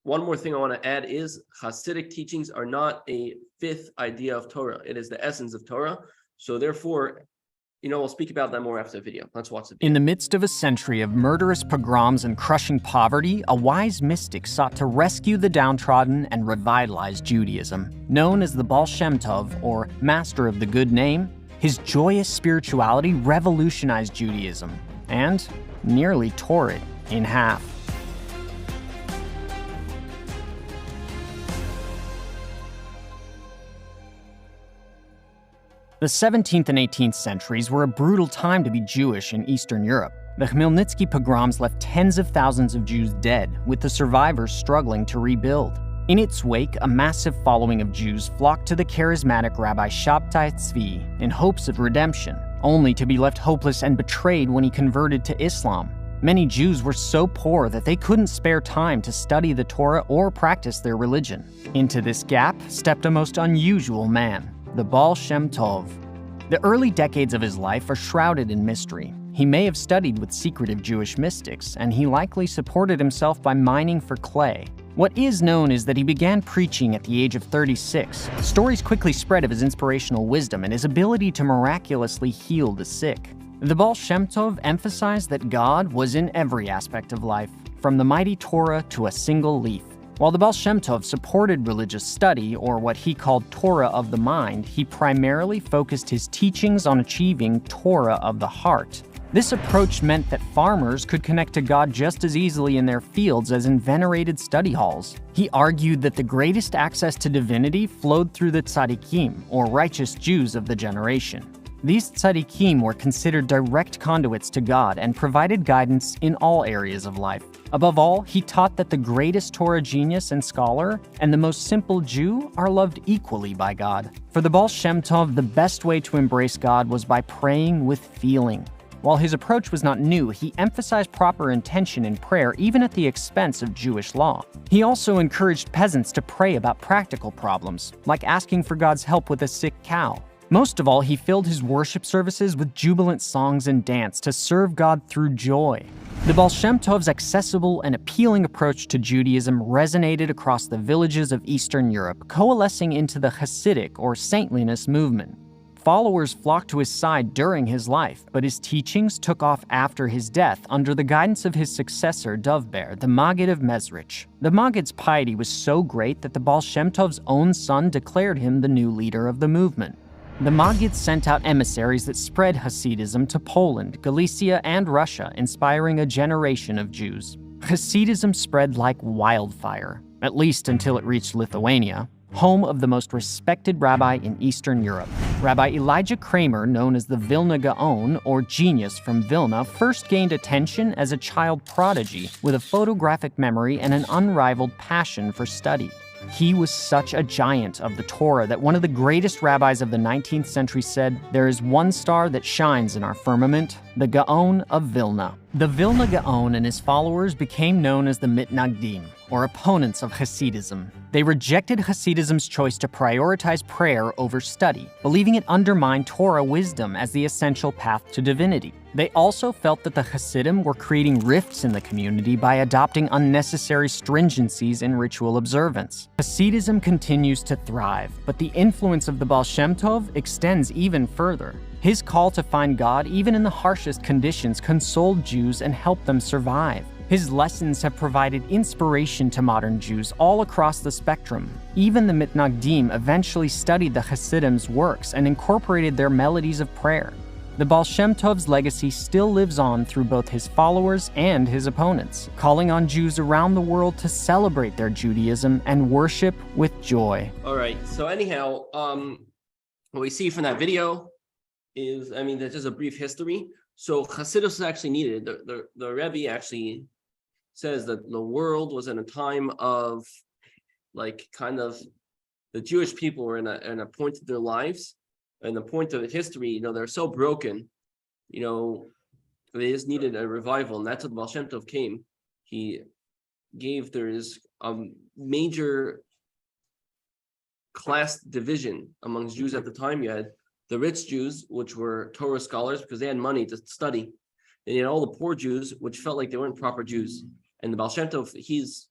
more thing I want to add is Hasidic teachings are not a fifth idea of Torah. It is the essence of Torah. So therefore, we'll speak about that more after the video. Let's watch the video. In the midst of a century of murderous pogroms and crushing poverty, a wise mystic sought to rescue the downtrodden and revitalize Judaism. Known as the Baal Shem Tov, or Master of the Good Name, his joyous spirituality revolutionized Judaism and nearly tore it in half. The 17th and 18th centuries were a brutal time to be Jewish in Eastern Europe. The Khmelnytsky pogroms left tens of thousands of Jews dead, with the survivors struggling to rebuild. In its wake, a massive following of Jews flocked to the charismatic Rabbi Shabtai Tzvi in hopes of redemption, only to be left hopeless and betrayed when he converted to Islam. Many Jews were so poor that they couldn't spare time to study the Torah or practice their religion. Into this gap stepped a most unusual man, the Baal Shem Tov. The early decades of his life are shrouded in mystery. He may have studied with secretive Jewish mystics, and he likely supported himself by mining for clay. What is known is that he began preaching at the age of 36. Stories quickly spread of his inspirational wisdom and his ability to miraculously heal the sick. The Baal Shem Tov emphasized that God was in every aspect of life, from the mighty Torah to a single leaf. While the Baal Shem Tov supported religious study, or what he called Torah of the mind, he primarily focused his teachings on achieving Torah of the heart. This approach meant that farmers could connect to God just as easily in their fields as in venerated study halls. He argued that the greatest access to divinity flowed through the tzaddikim, or righteous Jews of the generation. These tzaddikim were considered direct conduits to God and provided guidance in all areas of life. Above all, he taught that the greatest Torah genius and scholar and the most simple Jew are loved equally by God. For the Baal Shem Tov, the best way to embrace God was by praying with feeling. While his approach was not new, he emphasized proper intention in prayer even at the expense of Jewish law. He also encouraged peasants to pray about practical problems, like asking for God's help with a sick cow. Most of all, he filled his worship services with jubilant songs and dance to serve God through joy. The Baal Shem Tov's accessible and appealing approach to Judaism resonated across the villages of Eastern Europe, coalescing into the Hasidic or saintliness movement. Followers flocked to his side during his life, but his teachings took off after his death under the guidance of his successor Dovid, the Maggid of Mezrich. The Maggid's piety was so great that the Baal Shem Tov's own son declared him the new leader of the movement. The Maggid sent out emissaries that spread Hasidism to Poland, Galicia, and Russia, inspiring a generation of Jews. Hasidism spread like wildfire, at least until it reached Lithuania, home of the most respected rabbi in Eastern Europe. Rabbi Elijah Kramer, known as the Vilna Gaon, or genius from Vilna, first gained attention as a child prodigy with a photographic memory and an unrivaled passion for study. He was such a giant of the Torah that one of the greatest rabbis of the 19th century said, "There is one star that shines in our firmament, the Gaon of Vilna." The Vilna Gaon and his followers became known as the Mitnagdim, or opponents of Chasidism. They rejected Chasidism's choice to prioritize prayer over study, believing it undermined Torah wisdom as the essential path to divinity. They also felt that the Hasidim were creating rifts in the community by adopting unnecessary stringencies in ritual observance. Hasidism continues to thrive, but the influence of the Baal Shem Tov extends even further. His call to find God, even in the harshest conditions, consoled Jews and helped them survive. His lessons have provided inspiration to modern Jews all across the spectrum. Even the Mitnagdim eventually studied the Hasidim's works and incorporated their melodies of prayer. The Baal Shem Tov's legacy still lives on through both his followers and his opponents, calling on Jews around the world to celebrate their Judaism and worship with joy. All right. So anyhow, what we see from that video is, that's just a brief history. So Hasidus is actually needed. The Rabbi actually says that the world was in a time of, the Jewish people were in a point of their lives. And the point of history, they're so broken, they just needed a revival. And that's what Baal Shem Tov came. There is a major class division amongst Jews at the time. You had the rich Jews, which were Torah scholars because they had money to study. And you had all the poor Jews, which felt like they weren't proper Jews. And the Baal Shem Tov, his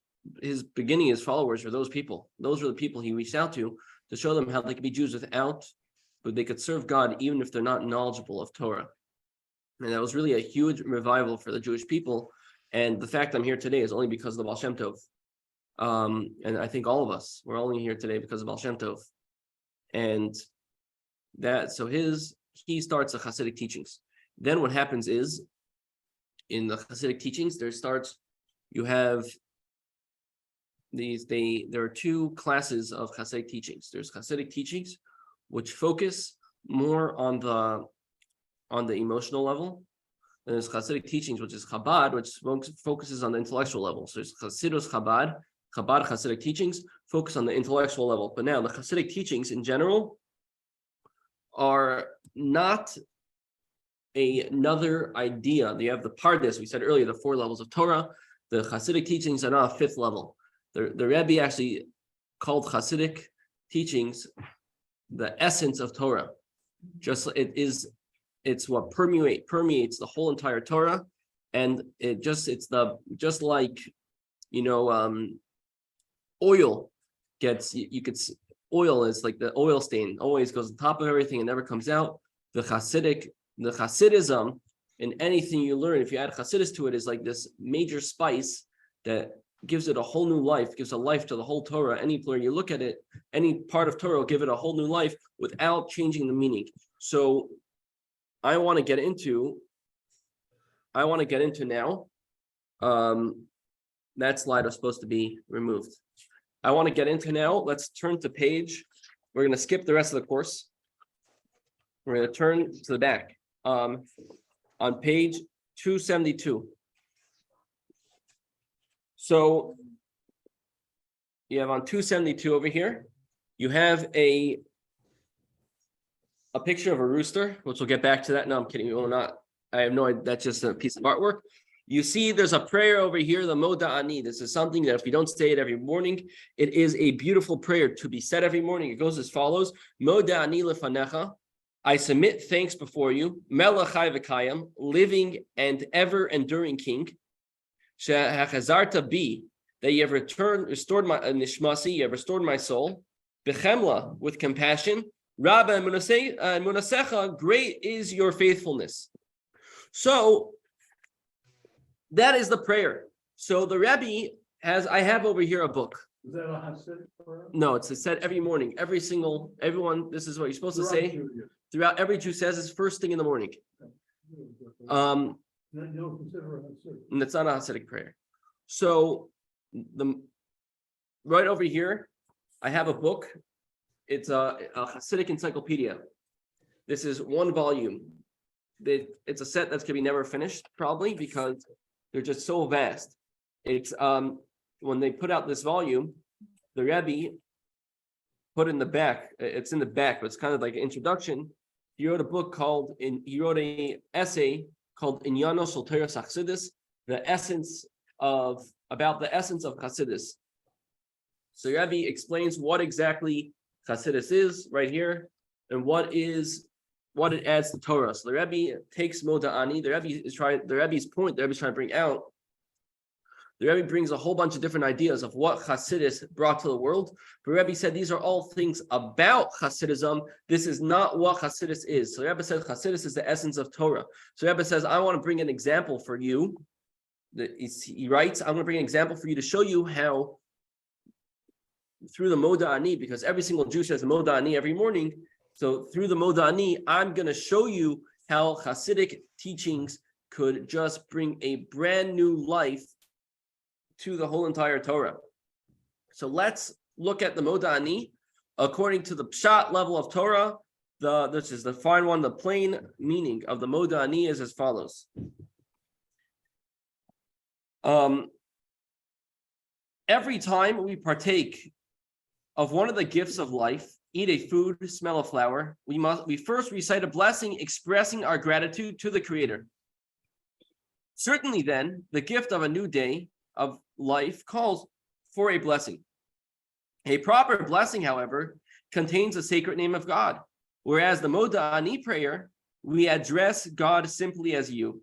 followers were those people. Those were the people he reached out to show them how they could be Jews but they could serve God even if they're not knowledgeable of Torah. And that was really a huge revival for the Jewish people. And the fact I'm here today is only because of the Baal Shem Tov. And I think all of us, we're only here today because of Baal Shem Tov. And he starts the Hasidic teachings. Then what happens is, in the Hasidic teachings, you have there are two classes of Hasidic teachings. There's Hasidic teachings, which focus more on the emotional level. And there's Hasidic teachings, which is Chabad, which focuses on the intellectual level. So there's Hasidus Chabad Hasidic teachings focus on the intellectual level. But now the Hasidic teachings in general are not another idea. You have the Pardes, we said earlier, the 4 levels of Torah. The Hasidic teachings are not a 5th level. The Rabbi actually called Hasidic teachings the essence of Torah. It's what permeates the whole entire Torah, and it's like oil oil is like the oil stain, always goes on top of everything and never comes out. The Chasidism, in anything you learn, if you add Chasidus to it, is like this major spice that gives it a whole new life, gives a life to the whole Torah. Anywhere you look at it, any part of Torah will give it a whole new life without changing the meaning. So I want to get into now. That slide was supposed to be removed. I want to get into now. Let's turn to page. We're going to skip the rest of the course. We're going to turn to the back. On page 272. So you have on 272 over here, you have a picture of a rooster, which we'll get back to that. No, I'm kidding. We will not. I have no idea. That's just a piece of artwork. You see there's a prayer over here, the Moda Ani. This is something that if you don't say it every morning, it is a beautiful prayer to be said every morning. It goes as follows: Moda Ani lefanecha. I submit thanks before you, Melech Chai v'Kayim, living and ever enduring King. Shehachazarta bi, that you have restored my nishmasi, you have restored my soul. Bechemla, with compassion. Rabbi and Munasecha, great is your faithfulness. So that is the prayer. So the Rabbi I have over here a book. Is that a Hasidic prayer? No, it's said every morning. Everyone, this is what you're supposed to say. Throughout, every Jew says it's first thing in the morning. You don't consider it Hasidic. And it's not a Hasidic prayer. So right over here, I have a book. It's a Hasidic encyclopedia. This is 1 volume. It's a set that's going to be never finished, probably, because they're just so vast. It's when they put out this volume, the Rabbi put in the back, it's in the back, but it's kind of like an introduction. He wrote an essay called Inyano Shel Toras Chasidus, about the essence of Chasidus. So Rabbi explains what exactly Chasidus is right here, and what it adds to Torah. So the Rabbi takes Moda'ani. The Rabbi's trying to bring out. The Rabbi brings a whole bunch of different ideas of what Chasidus brought to the world. But Rabbi said these are all things about Chasidism. This is not what Chasidus is. So Rabbi said Chasidus is the essence of Torah. So Rabbi says, I want to bring an example for you. He writes, I'm going to bring an example for you to show you how through the Moda'ani, because every single Jew says Moda'ani every morning. So through the Moda'ani, I'm going to show you how Hasidic teachings could just bring a brand new life to the whole entire Torah. So let's look at the Moda'ani according to the Pshat level of Torah. This is the fine one. The plain meaning of the Moda'ani is as follows. Every time we partake of one of the gifts of life, eat a food, smell a flower, we first recite a blessing expressing our gratitude to the Creator. Certainly then, the gift of a new day of life calls for a blessing. A proper blessing, however, contains the sacred name of God, whereas the Moda'ani prayer, we address God simply as you.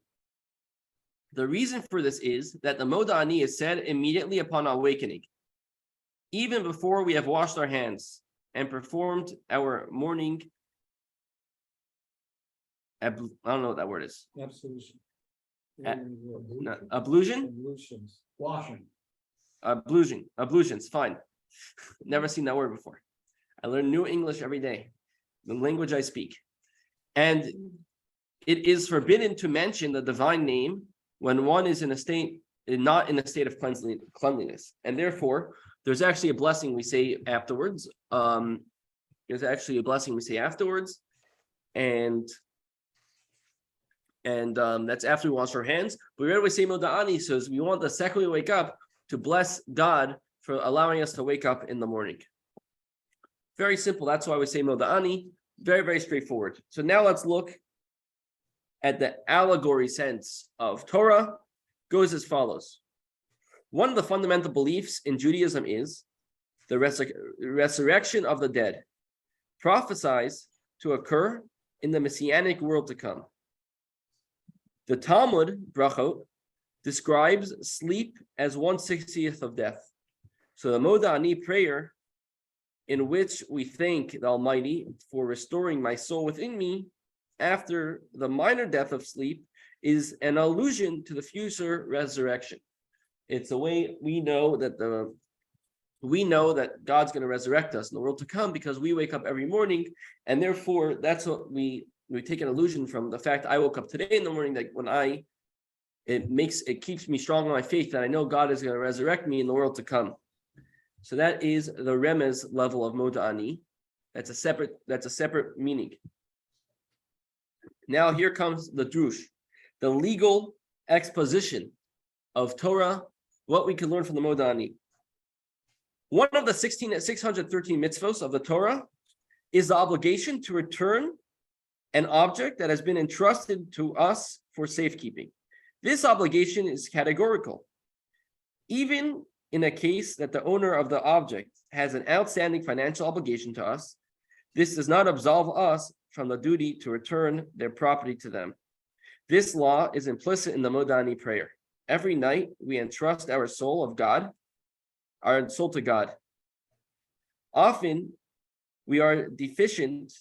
The reason for this is that the Moda'ani is said immediately upon awakening, even before we have washed our hands and performed our morning I don't know what that word is. Absolution. Ablution? Ablutions. Washing. Ablutions, fine. Never seen that word before. I learn new English every day, the language I speak. And it is forbidden to mention the divine name when one is not in a state of cleanliness. And therefore, there's actually a blessing we say afterwards. And that's after we wash our hands. But we always say Moda'ani, so we want the second we wake up to bless God for allowing us to wake up in the morning. Very simple. That's why we say Moda'ani. Very, very straightforward. So now let's look at the allegory sense of Torah. Goes as follows. One of the fundamental beliefs in Judaism is the resurrection of the dead, prophesies to occur in the Messianic world to come. The Talmud, Brachot, describes sleep as 1/60th of death. So the Moda'ani prayer, in which we thank the Almighty for restoring my soul within me after the minor death of sleep, is an allusion to the future resurrection. It's a way we know that God's going to resurrect us in the world to come because we wake up every morning, and therefore that's what we take an allusion from the fact I woke up today in the morning, that when it keeps me strong in my faith that I know God is going to resurrect me in the world to come. So that is the Remez level of Moda'ani. That's a separate meaning. Now here comes the Drush, the legal exposition of Torah, what we can learn from the Moda'ani. One of the 613 mitzvos of the Torah is the obligation to return an object that has been entrusted to us for safekeeping. This obligation is categorical. Even in a case that the owner of the object has an outstanding financial obligation to us, this does not absolve us from the duty to return their property to them. This law is implicit in the Moda'ani prayer. Every night we entrust our soul to God. Often we are deficient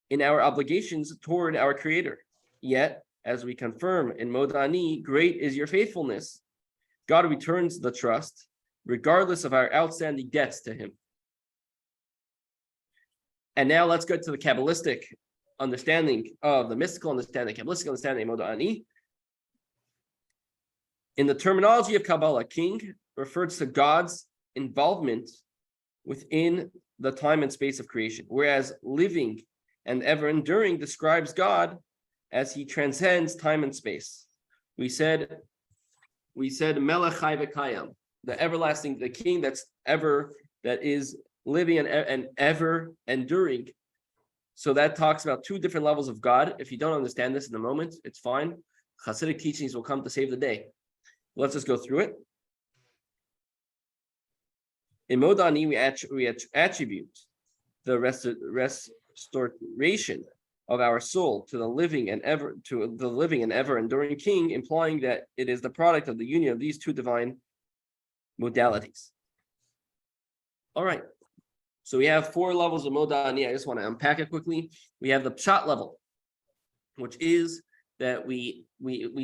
in our obligations toward our Creator. Yet, as we confirm in Moda'ani, great is your faithfulness. God returns the trust, regardless of our outstanding debts to Him. And now let's go to the Kabbalistic understanding of the mystical understanding, Kabbalistic understanding of Moda'ani. In the terminology of Kabbalah, king refers to God's involvement within the time and space of creation, whereas living and ever enduring describes God as He transcends time and space. We said Melech Chai V'Kayam, the everlasting, the king that's ever that is living and ever enduring. So that talks about two different levels of God. If you don't understand this in the moment, it's fine. Hasidic teachings will come to save the day. Let's just go through it. In Modani, we attribute the restoration of our soul to the living and ever enduring King, implying that it is the product of the union of these two divine modalities. All right. So we have 4 levels of Modani. I just want to unpack it quickly. We have the Pshat level, which is that we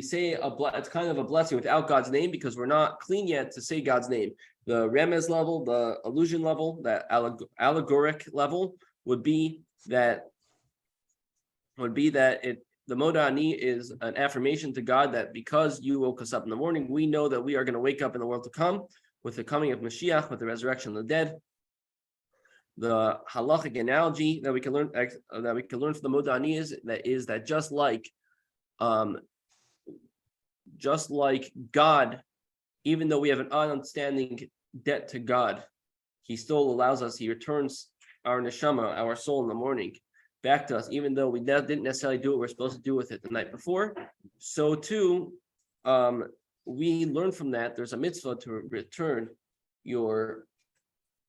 say it's kind of a blessing without God's name because we're not clean yet to say God's name. The Remez level, the illusion level, that allegoric level would be that the Modani is an affirmation to God that because you woke us up in the morning, we know that we are going to wake up in the world to come with the coming of Mashiach, with the resurrection of the dead. The halachic analogy that we can learn from the Modani is that just like God, even though we have an outstanding debt to God, He still allows us. He returns our neshama, our soul, in the morning back to us, even though we didn't necessarily do what we're supposed to do with it the night before. So too, we learn from that. There's a mitzvah to return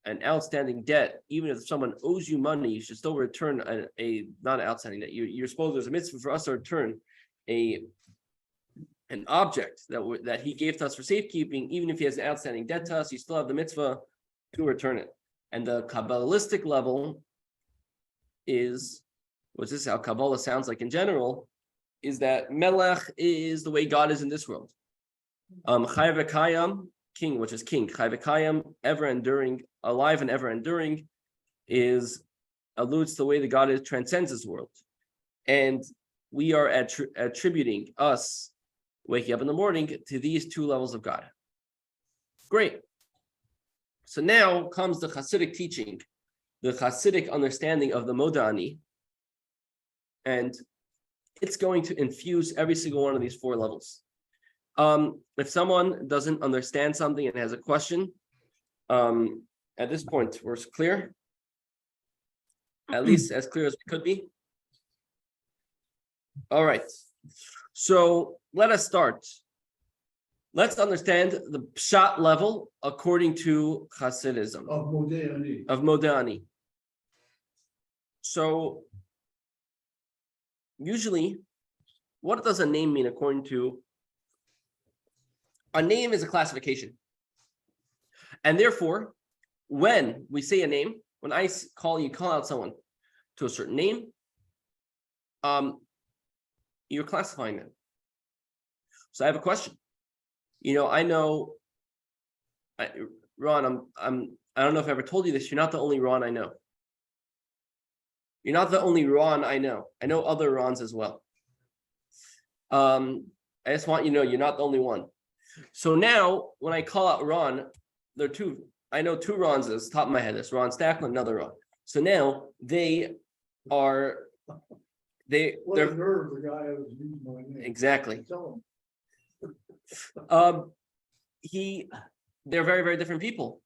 an outstanding debt. Even if someone owes you money, you should still return a not an outstanding debt. You're supposed, there's a mitzvah for us to return an object that he gave to us for safekeeping. Even if he has an outstanding debt to us, you still have the mitzvah to return it. And the Kabbalistic level is, which is how Kabbalah sounds like in general, is that Melech is the way God is in this world. Chai v'kayam, king, which is king. Chai v'kayam, ever enduring, alive and ever enduring, alludes to the way that God transcends this world. And we are attributing us waking up in the morning to these 2 levels of God. Great. So now comes the Hasidic teaching, the Hasidic understanding of the Modani, and it's going to infuse every single one of these 4 levels. If someone doesn't understand something and has a question, at this point, we're clear, at least as clear as we could be. All right. So let us start. Let's understand the Pshat level according to Chasidism. Of Modani. So usually, what does a name mean according to? A name is a classification. And therefore, when we say a name, when I call out someone to a certain name, you're classifying them. So I have a question. I know, Ron, I don't know if I ever told you this. You're not the only Ron I know. You're not the only Ron I know. I know other Rons as well. I just want you to know you're not the only one. So now, when I call out Ron, there are 2. I know 2 Rons at the top of my head. There's Ron Stackland, another Ron. So now they're nerve the guy who was using my name. Exactly. They're very, very different people.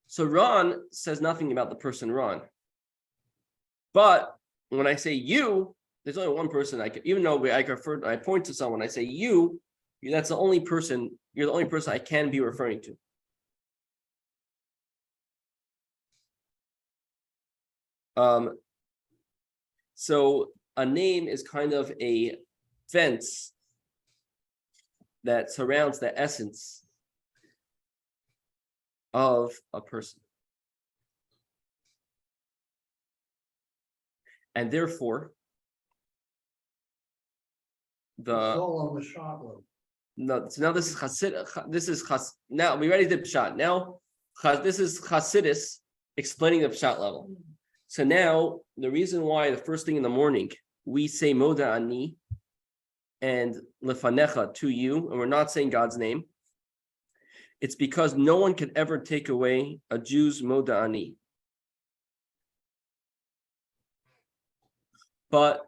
So Ron says nothing about the person Ron. But when I say you, there's only one person even though I point to someone, I say you, that's the only person, you're the only person I can be referring to. So a name is kind of a fence that surrounds the essence of a person. And therefore, It's all on the shot level. No, so now this is Chassid. Now we already did Pshat. Now this is Chasidis explaining the Pshat level. So now the reason why the first thing in the morning we say Moda Ani and Lefanecha to you, and we're not saying God's name, it's because no one can ever take away a Jew's Moda Ani. But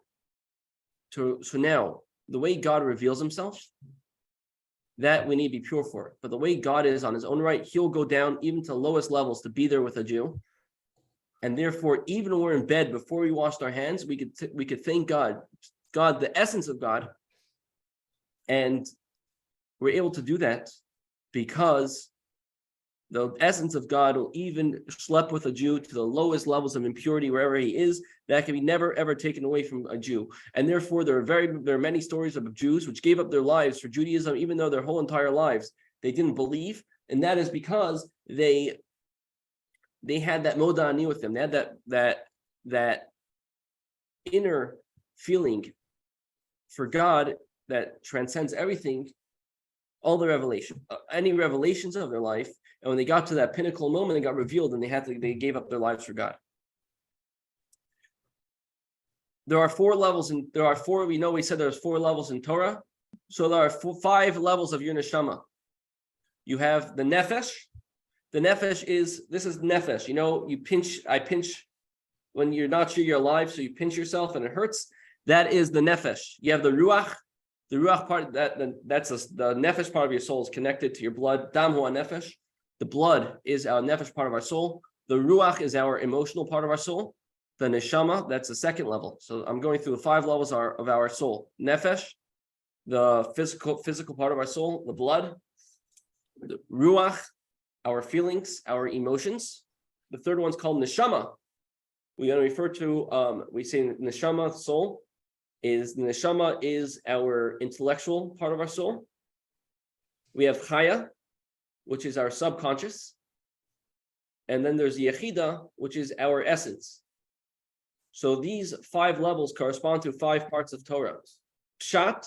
so now the way God reveals himself that we need to be pure for. But the way God is on his own right, he'll go down even to the lowest levels to be there with a Jew. And therefore, even when we're in bed, before we washed our hands, we could thank God, the essence of God. And we're able to do that because the essence of God will even schlep with a Jew to the lowest levels of impurity wherever he is. That can be never ever taken away from a Jew. And therefore, there are many stories of Jews which gave up their lives for Judaism, even though their whole entire lives they didn't believe, and that is because they had that moda ani with them. They had that inner feeling for God that transcends everything, all the revelation, any revelations of their life. And when they got to that pinnacle moment, it got revealed, and they gave up their lives for God. There are 4 levels, and we said there's 4 levels in Torah. So there are 5 levels of your neshama. You have the nefesh. The nefesh is nefesh. I pinch when you're not sure you're alive, so you pinch yourself and it hurts. That is the nefesh. You have the ruach. The ruach part, that's the nefesh part of your soul is connected to your blood. Dam hu nefesh. The blood is our nefesh part of our soul. The ruach is our emotional part of our soul. The neshama, that's the second level. So I'm going through the 5 levels of our soul. Nefesh, the physical part of our soul, the blood. The ruach, our feelings, our emotions. The third one's called neshama. We're going to refer to, we say neshama, soul. Neshama is our intellectual part of our soul. We have chaya, which is our subconscious. And then there's yechida, which is our essence. So these 5 levels correspond to 5 parts of Torah. Pshat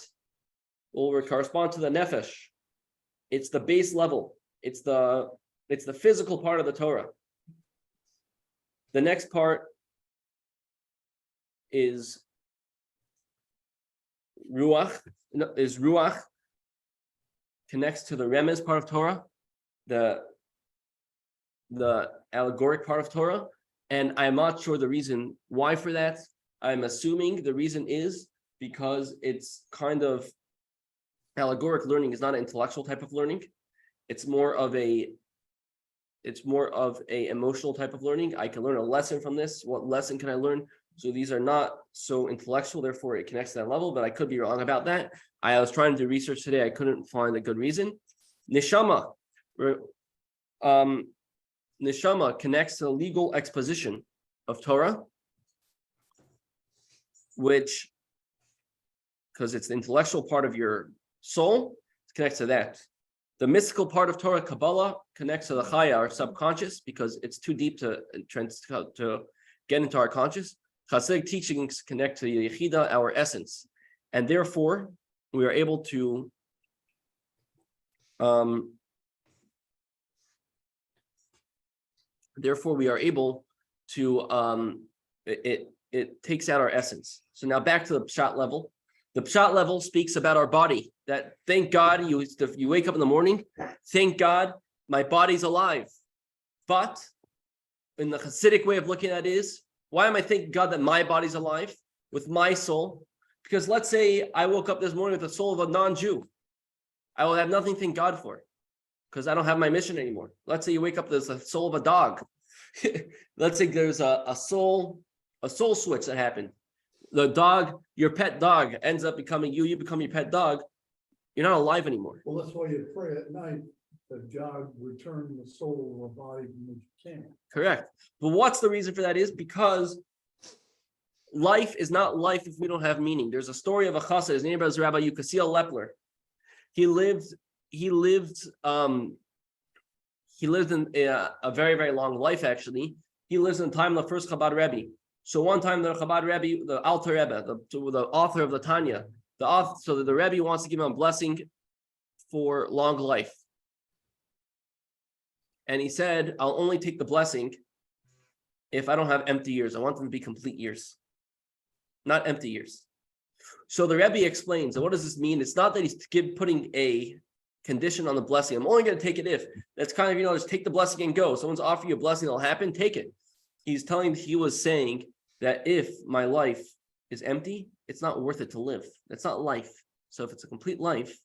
will correspond to the nefesh. It's the base level. It's the physical part of the Torah. The next part is ruach, connects to the remez part of Torah, the allegoric part of Torah, and I'm not sure the reason why for that. I'm assuming the reason is because it's kind of allegoric learning is not an intellectual type of learning. It's more of a emotional type of learning. I can learn a lesson from this. What lesson can I learn? So these are not so intellectual, therefore it connects to that level, but I could be wrong about that. I was trying to do research today. I couldn't find a good reason. Neshama. Neshama connects to the legal exposition of Torah, which, because it's the intellectual part of your soul, it connects to that. The mystical part of Torah, Kabbalah, connects to the chaya, our subconscious, because it's too deep to get into our conscious. Chasidic teachings connect to the yechida, our essence, and therefore we are able to it takes out our essence. So now back to the pshat level. The pshat level speaks about our body. That thank God you wake up in the morning, thank God my body's alive. But in the Hasidic way of looking at it is, why am I thanking God that my body's alive with my soul? Because let's say I woke up this morning with the soul of a non-Jew. I will have nothing to thank God for because I don't have my mission anymore. Let's say you wake up, there's a soul of a dog. Let's say there's a soul switch that happened. The dog, your pet dog, ends up becoming you become your pet dog. You're not alive anymore. Well, that's why you pray at night that God return the soul of a body from which you can. Correct. But what's the reason for that is because life is not life if we don't have meaning. There's a story of a chassid. His name is Rabbi Lepler. He lived in a very, very long life, actually. He lives in the time of the first Chabad Rabbi. So one time the Chabad Rabbi, the Alter Rebbe, the author of the Tanya, so the Rebbe wants to give him a blessing for long life. And he said, I'll only take the blessing if I don't have empty years. I want them to be complete years, not empty years. So the Rebbe explains, and what does this mean? It's not that he's putting a condition on the blessing. I'm only going to take it if. That's kind of, just take the blessing and go. Someone's offering you a blessing, it'll happen, take it. He was saying that if my life is empty, it's not worth it to live. That's not life. So if it's a complete life,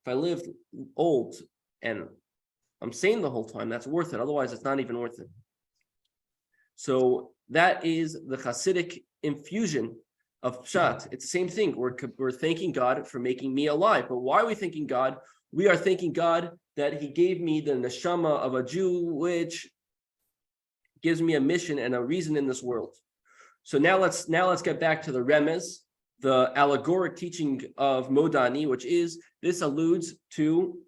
if I live old and I'm sane the whole time, that's worth it. Otherwise, it's not even worth it. So that is the Hasidic infusion of Pshat. It's the same thing. We're thanking God for making me alive. But why are we thanking God? We are thanking God that he gave me the neshama of a Jew, which gives me a mission and a reason in this world. So now let's get back to the remez, the allegoric teaching of Modani, which is, this alludes to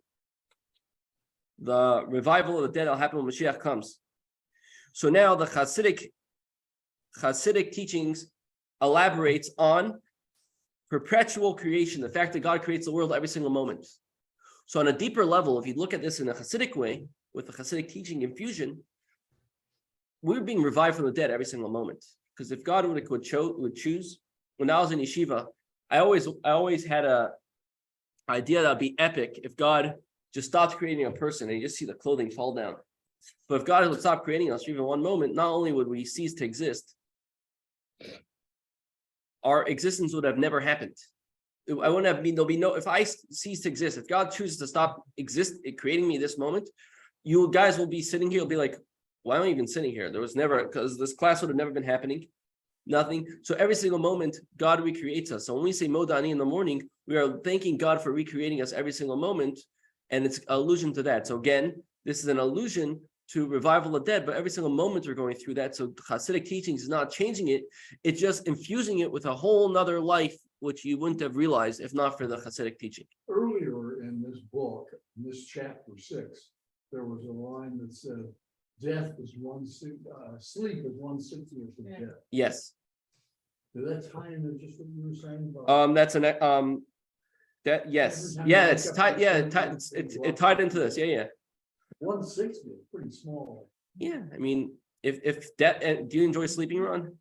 the revival of the dead that'll happen when Mashiach comes. So now the Chasidic teachings elaborates on perpetual creation, the fact that God creates the world every single moment. So on a deeper level, if you look at this in a Hasidic way, with the Hasidic teaching infusion, we're being revived from the dead every single moment. Because if God would choose, when I was in yeshiva, I always had a idea that would be epic if God just stopped creating a person and you just see the clothing fall down. But if God would stop creating us for even one moment, not only would we cease to exist, our existence would have never happened. I wouldn't have been, if I cease to exist, if God chooses to stop creating me this moment, you guys will be sitting here, you'll be like, why am I even sitting here? There was never, because this class would have never been happening, nothing. So every single moment, God recreates us. So when we say Modani in the morning, we are thanking God for recreating us every single moment. And it's an allusion to that. So again, this is an allusion to revival of the dead, but every single moment we're going through that. So Hasidic teachings is not changing it. It's just infusing it with a whole nother life, which you wouldn't have realized if not for the Hasidic teaching. Earlier in this book, in this chapter 6, there was a line that said, death is sleep is 1/60th of death. Yes. Did that tie into just what you were saying about? That's an that yes. Yeah, it's tied, it tied into this. Yeah. 1/60 is pretty small. Yeah. I mean, if that, do you enjoy sleeping, Ron?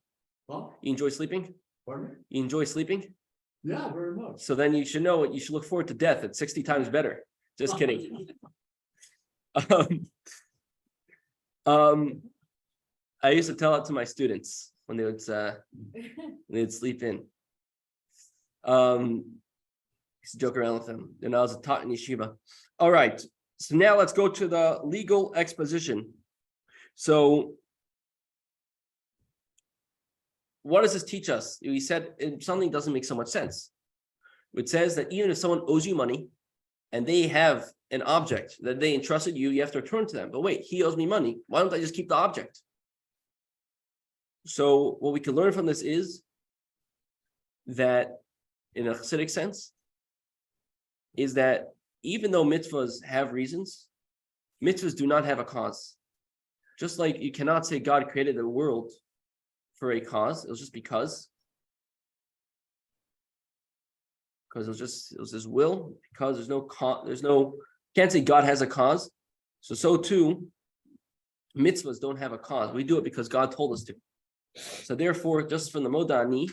Huh? You enjoy sleeping? Pardon me? You enjoy sleeping? Yeah, very much. So then you should know what you should look forward to death. It's 60 times better. Just kidding. I used to tell it to my students when they would sleep in. I used to joke around with them, and I was taught in yeshiva. All right, so now let's go to the legal exposition. So, what does this teach us? We said something doesn't make so much sense. It says that even if someone owes you money, and they have an object that they entrusted you, you have to return to them. But wait, he owes me money. Why don't I just keep the object? So what we can learn from this is that, in a Hasidic sense, is that even though mitzvahs have reasons, mitzvahs do not have a cause. Just like you cannot say God created the world for a cause, it was just because it was his will, because can't say God has a cause. So too, mitzvahs don't have a cause. We do it because God told us to. So therefore, just from the Modani,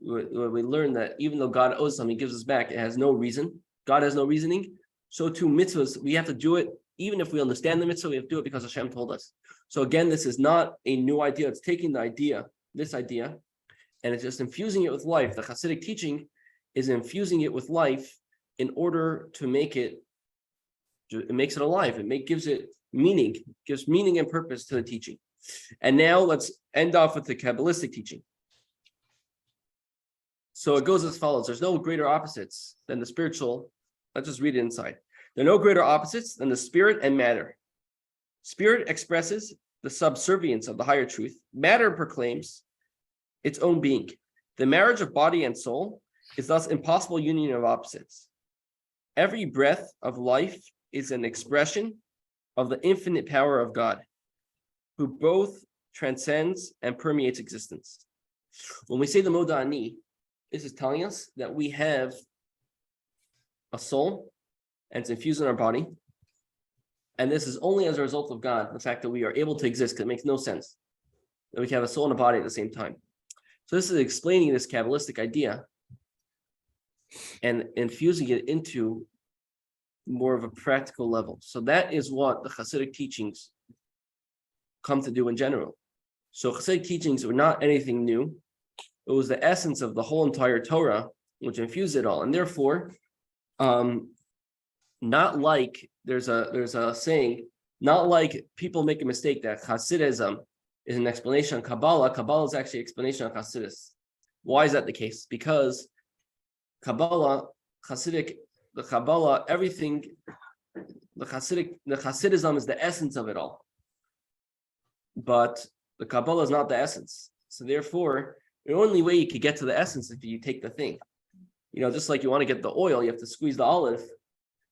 we learn that even though God owes something, he gives us back, it has no reason. God has no reasoning. So too, mitzvahs, we have to do it, even if we understand the mitzvah, we have to do it because Hashem told us. So again, this is not a new idea. It's taking this idea, and it's just infusing it with life. The Hasidic teaching is infusing it with life in order to make it makes it alive. Gives it meaning, gives meaning and purpose to the teaching. And now let's end off with the Kabbalistic teaching. So it goes as follows. There's no greater opposites than the spiritual. Let's just read it inside. There are no greater opposites than the spirit and matter. Spirit expresses the subservience of the higher truth. Matter proclaims its own being. The marriage of body and soul is thus impossible union of opposites. Every breath of life is an expression of the infinite power of God, who both transcends and permeates existence. When we say the Modani, this is telling us that we have a soul and it's infused in our body. And this is only as a result of God, the fact that we are able to exist, because it makes no sense that we can have a soul and a body at the same time. So this is explaining this Kabbalistic idea and infusing it into more of a practical level. So that is what the Hasidic teachings come to do in general. So Hasidic teachings were not anything new. It was the essence of the whole entire Torah, which infused it all. And therefore, Not like there's a saying, not like people make a mistake that Chasidism is an explanation on Kabbalah. Kabbalah is actually an explanation on Chasidis. Why is that the case? Because Kabbalah, Hasidic, the Kabbalah, everything, the Chasidism is the essence of it all. But the Kabbalah is not the essence. So therefore, the only way you could get to the essence is if you take the thing. Just like you want to get the oil, you have to squeeze the olive.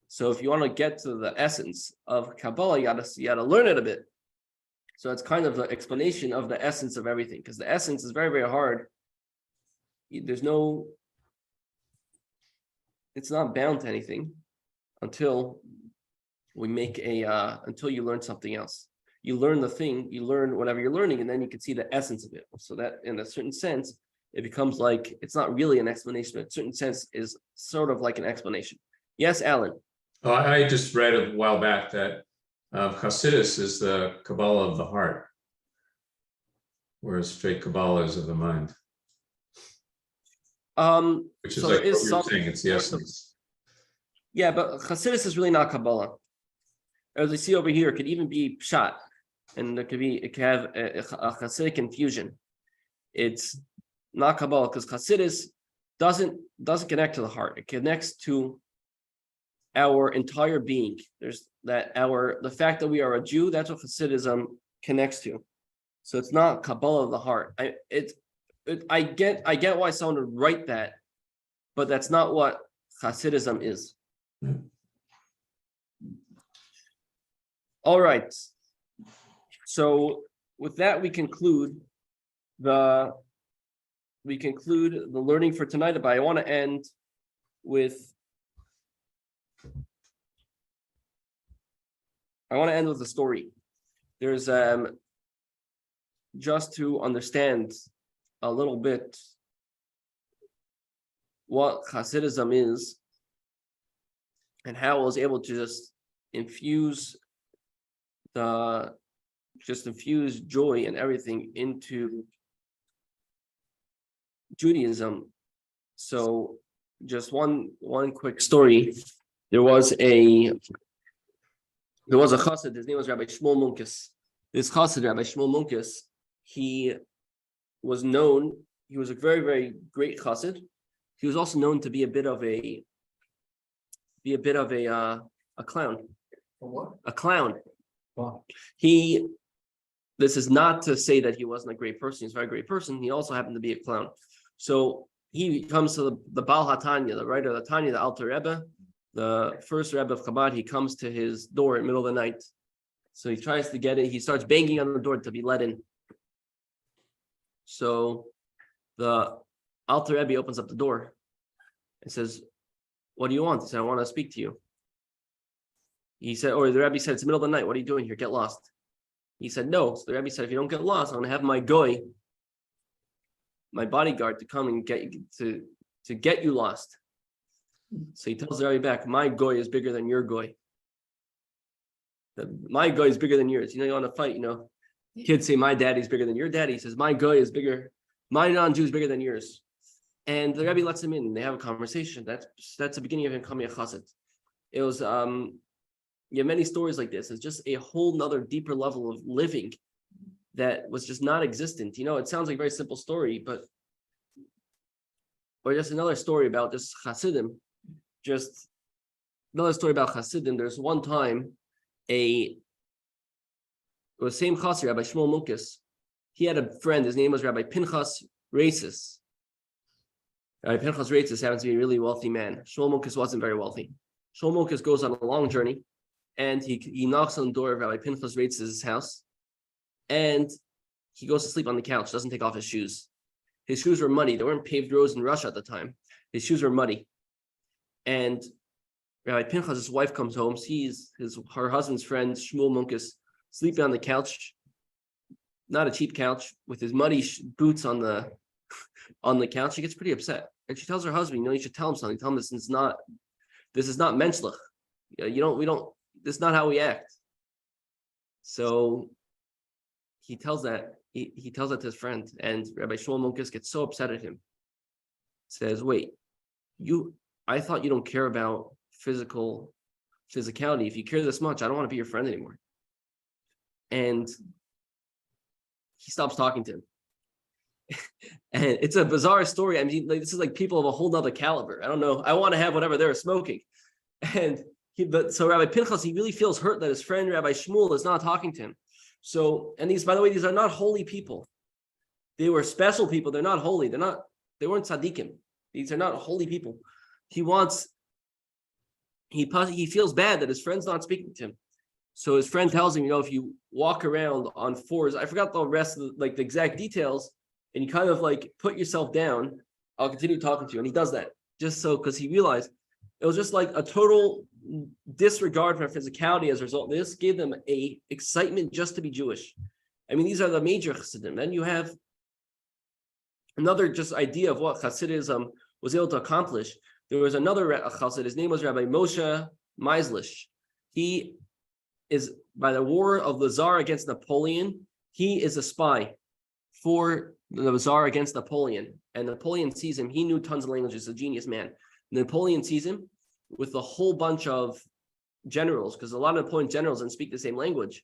So if you want to get to the essence of Kabbalah, you gotta learn it a bit. So it's kind of the explanation of the essence of everything, because the essence is very, very hard. It's not bound to anything until until you learn something else. You learn the thing, you learn whatever you're learning, and then you can see the essence of it. So that in a certain sense, it becomes like, it's not really an explanation, but in a certain sense is sort of like an explanation. Yes, Alan. I just read a while back that Chasidus is the Kabbalah of the heart, whereas straight Kabbalah is of the mind. Which is So like there is what you're some saying, it's the essence. Yeah, but Chasidus is really not Kabbalah. As we see over here, it could even be Pshat, and it could have a Hasidic infusion. It's not Kabbalah because Chasidus doesn't connect to the heart. It connects to our entire being. There's the fact that we are a Jew. That's what Hasidism connects to. So it's not Kabbalah of the heart. I get why someone would write that, but that's not what Hasidism is. All right. So with that, we conclude the learning for tonight. But I want to end with a story. There's just to understand a little bit what Hasidism is and how it was able to just infuse joy and everything into Judaism. So just one quick story. There was a Chassid, his name was Rabbi Shmuel Munkes. This Chassid, Rabbi Shmuel Munkes, he was a very, very great Chassid. He was also known to be a bit of a clown. What? A clown. Wow. This is not to say that he wasn't a great person. He's a very great person. He also happened to be a clown. So he comes to the Baal HaTanya, the writer of the Tanya, the Alter Rebbe, the first Rebbe of Chabad. He comes to his door in the middle of the night. So he tries to get in. He starts banging on the door to be let in. So the Alter Rebbe opens up the door and says, "What do you want?" He said, "I want to speak to you." He said, or the Rebbe said, "It's the middle of the night. What are you doing here? Get lost." He said, "No." So the Rebbe said, "If you don't get lost, I'm going to have my goy, my bodyguard, to come and get you to get you lost." So he tells the Rebbe back, "My goy is bigger than your goy. My goy is bigger than yours. You want to fight, Kids say, my daddy's bigger than your daddy." He says, "My goy is bigger. My non-Jew is bigger than yours." And the Rebbe lets him in and they have a conversation. That's the beginning of him becoming a chassid. It was, you have many stories like this. It's just a whole nother deeper level of living that was just not existent. It sounds like a very simple story, or just another story about just Chassidim. Just another story about Chassidim. There's one time it was same Chassid, Rabbi Shmuel Munkes. He had a friend, his name was Rabbi Pinchas Reisis. Rabbi Pinchas Reisis happens to be a really wealthy man. Shmuel Munkes wasn't very wealthy. Shmuel Munkes goes on a long journey, and he knocks on the door of Rabbi Pinchas Reisis' house, and he goes to sleep on the couch, doesn't take off his shoes. His shoes were muddy. There weren't paved roads in Russia at the time. His shoes were muddy. And Rabbi Pinchas' wife comes home, sees her husband's friend, Shmuel Munkes, sleeping on the couch, not a cheap couch, with his muddy boots on the couch. She gets pretty upset. And she tells her husband, you should tell him something. Tell him this is not menschlich. This is not how we act. So he tells that to his friend, and Rabbi Shmuel Munkes gets so upset at him. Says, "Wait, you I thought you don't care about physicality. If you care this much, I don't want to be your friend anymore. And he stops talking to him. And it's a bizarre story. I mean, like, this is like people of a whole nother caliber. I don't know. I want to have whatever they're smoking. And so Rabbi Pinchas, he really feels hurt that his friend Rabbi Shmuel is not talking to him. So, and these, by the way, these are not holy people. They were special people. They're not holy. They weren't tzaddikim. These are not holy people. He feels bad that his friend's not speaking to him. So his friend tells him, if you walk around on fours, I forgot the rest of the exact details, and you kind of like put yourself down, I'll continue talking to you. And he does that just so, because he realized it was just like a total disregard for physicality as a result. This gave them a excitement just to be Jewish. I mean, these are the major Chassidim. Then you have another just idea of what Chasidism was able to accomplish. There was another Chassid, his name was Rabbi Moshe Meislish. He is, by the war of the Tsar against Napoleon, he is a spy for the Tsar against Napoleon. And Napoleon sees him. He knew tons of languages, a genius man. Napoleon sees him with a whole bunch of generals, because a lot of Napoleon generals didn't speak the same language.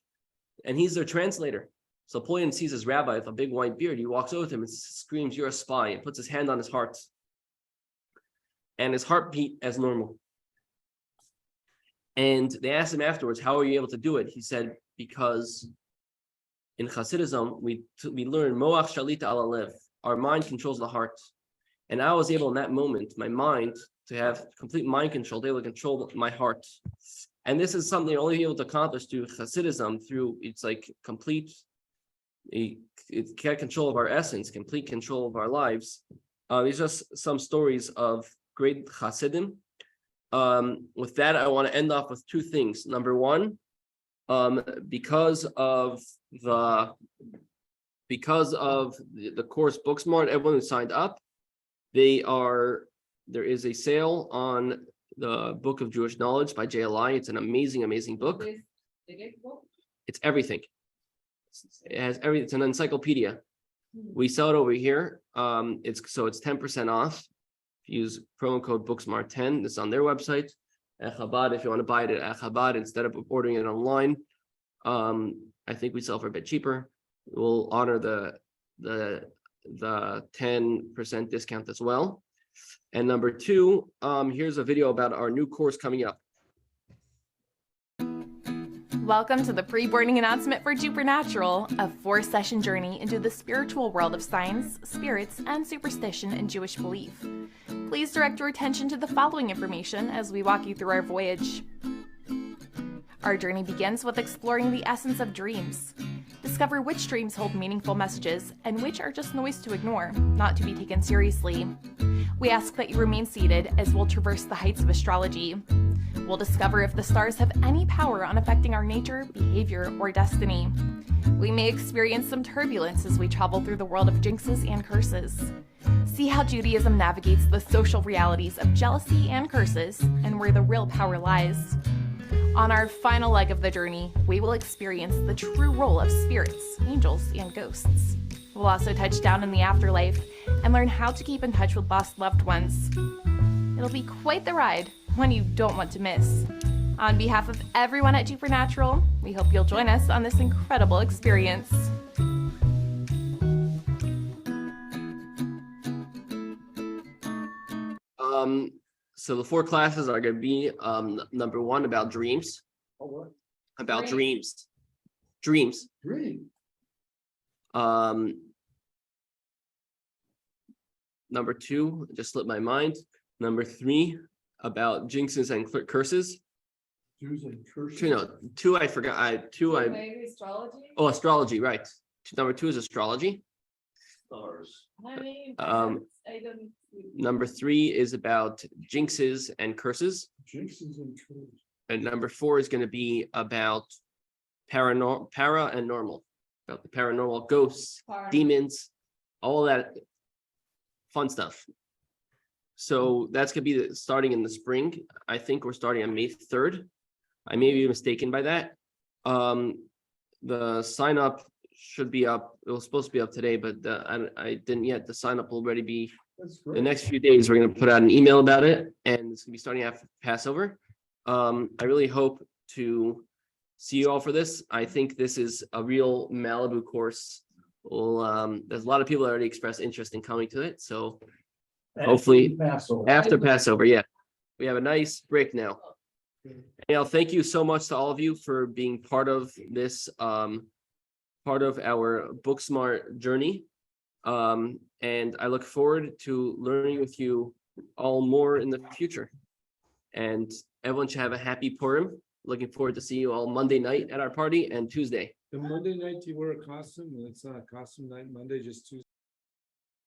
And he's their translator. So Napoleon sees his rabbi with a big white beard. He walks over to him and screams, "You're a spy," and puts his hand on his heart. And his heart beat as normal. And they asked him afterwards, "How are you able to do it?" He said, "Because in Chasidism, we learn Moach Shalita ala Lev. Our mind controls the heart." And I was able in that moment, my mind, to have complete mind control, able to control my heart. And this is something you're only able to accomplish through Chasidism, through it's like complete, it can't control of our essence, complete control of our lives. These are just some stories of great Chasidim. With that, I want to end off with two things. Number one, because of the course Booksmart, everyone who signed up, there is a sale on the Book of Jewish Knowledge by JLI. It's an amazing, amazing book. It's everything. It has everything. It's an encyclopedia. We sell it over here. It's 10% off. Use promo code Booksmart10. This is on their website. At Chabad, if you want to buy it at Chabad instead of ordering it online, I think we sell for a bit cheaper. We'll honor the 10% discount as well. And number two, here's a video about our new course coming up. Welcome to the pre-boarding announcement for Supernatural, a 4-session journey into the spiritual world of science, spirits, and superstition in Jewish belief. Please direct your attention to the following information as we walk you through our voyage. Our journey begins with exploring the essence of dreams. Discover which dreams hold meaningful messages and which are just noise to ignore, not to be taken seriously. We ask that you remain seated as we'll traverse the heights of astrology. We'll discover if the stars have any power on affecting our nature, behavior, or destiny. We may experience some turbulence as we travel through the world of jinxes and curses. See how Judaism navigates the social realities of jealousy and curses and where the real power lies. On our final leg of the journey, we will experience the true role of spirits, angels, and ghosts. We'll also touch down in the afterlife and learn how to keep in touch with lost loved ones. It'll be quite the ride, one you don't want to miss. On behalf of everyone at Supernatural, we hope you'll join us on this incredible experience. So the 4 classes are going to be number 1 about dreams. Oh, what? About Dreams. dreams. Dream. Number 2, just slipped my mind. Number 3, about jinxes and curses. Jews and curses. 2, I forgot. 2, Maybe astrology? Oh, astrology, right. Number 2 is astrology. Stars. I mean, I don't. Number 3 is about jinxes and curses. Jinxes and curses. And number 4 is going to be about para and normal, about the paranormal, ghosts, demons, all that fun stuff. So that's going to be starting in the spring. I think we're starting on May 3rd. I may be mistaken by that. The sign up should be up. It was supposed to be up today, but I didn't yet. The sign up will already be That's the great. next few days, we're gonna put out an email about it, and it's gonna be starting after Passover. I really hope to see you all for this. I think this is a real Malibu course. Well, there's a lot of people that already expressed interest in coming to it, so hopefully after Passover, yeah. We have a nice break now. Thank you so much to all of you for being part of this, part of our Booksmart journey. And I look forward to learning with you all more in the future. And everyone should have a happy Purim. Looking forward to seeing you all Monday night at our party and Tuesday. The Monday night, do you wear a costume? It's not a costume night, Monday, just Tuesday.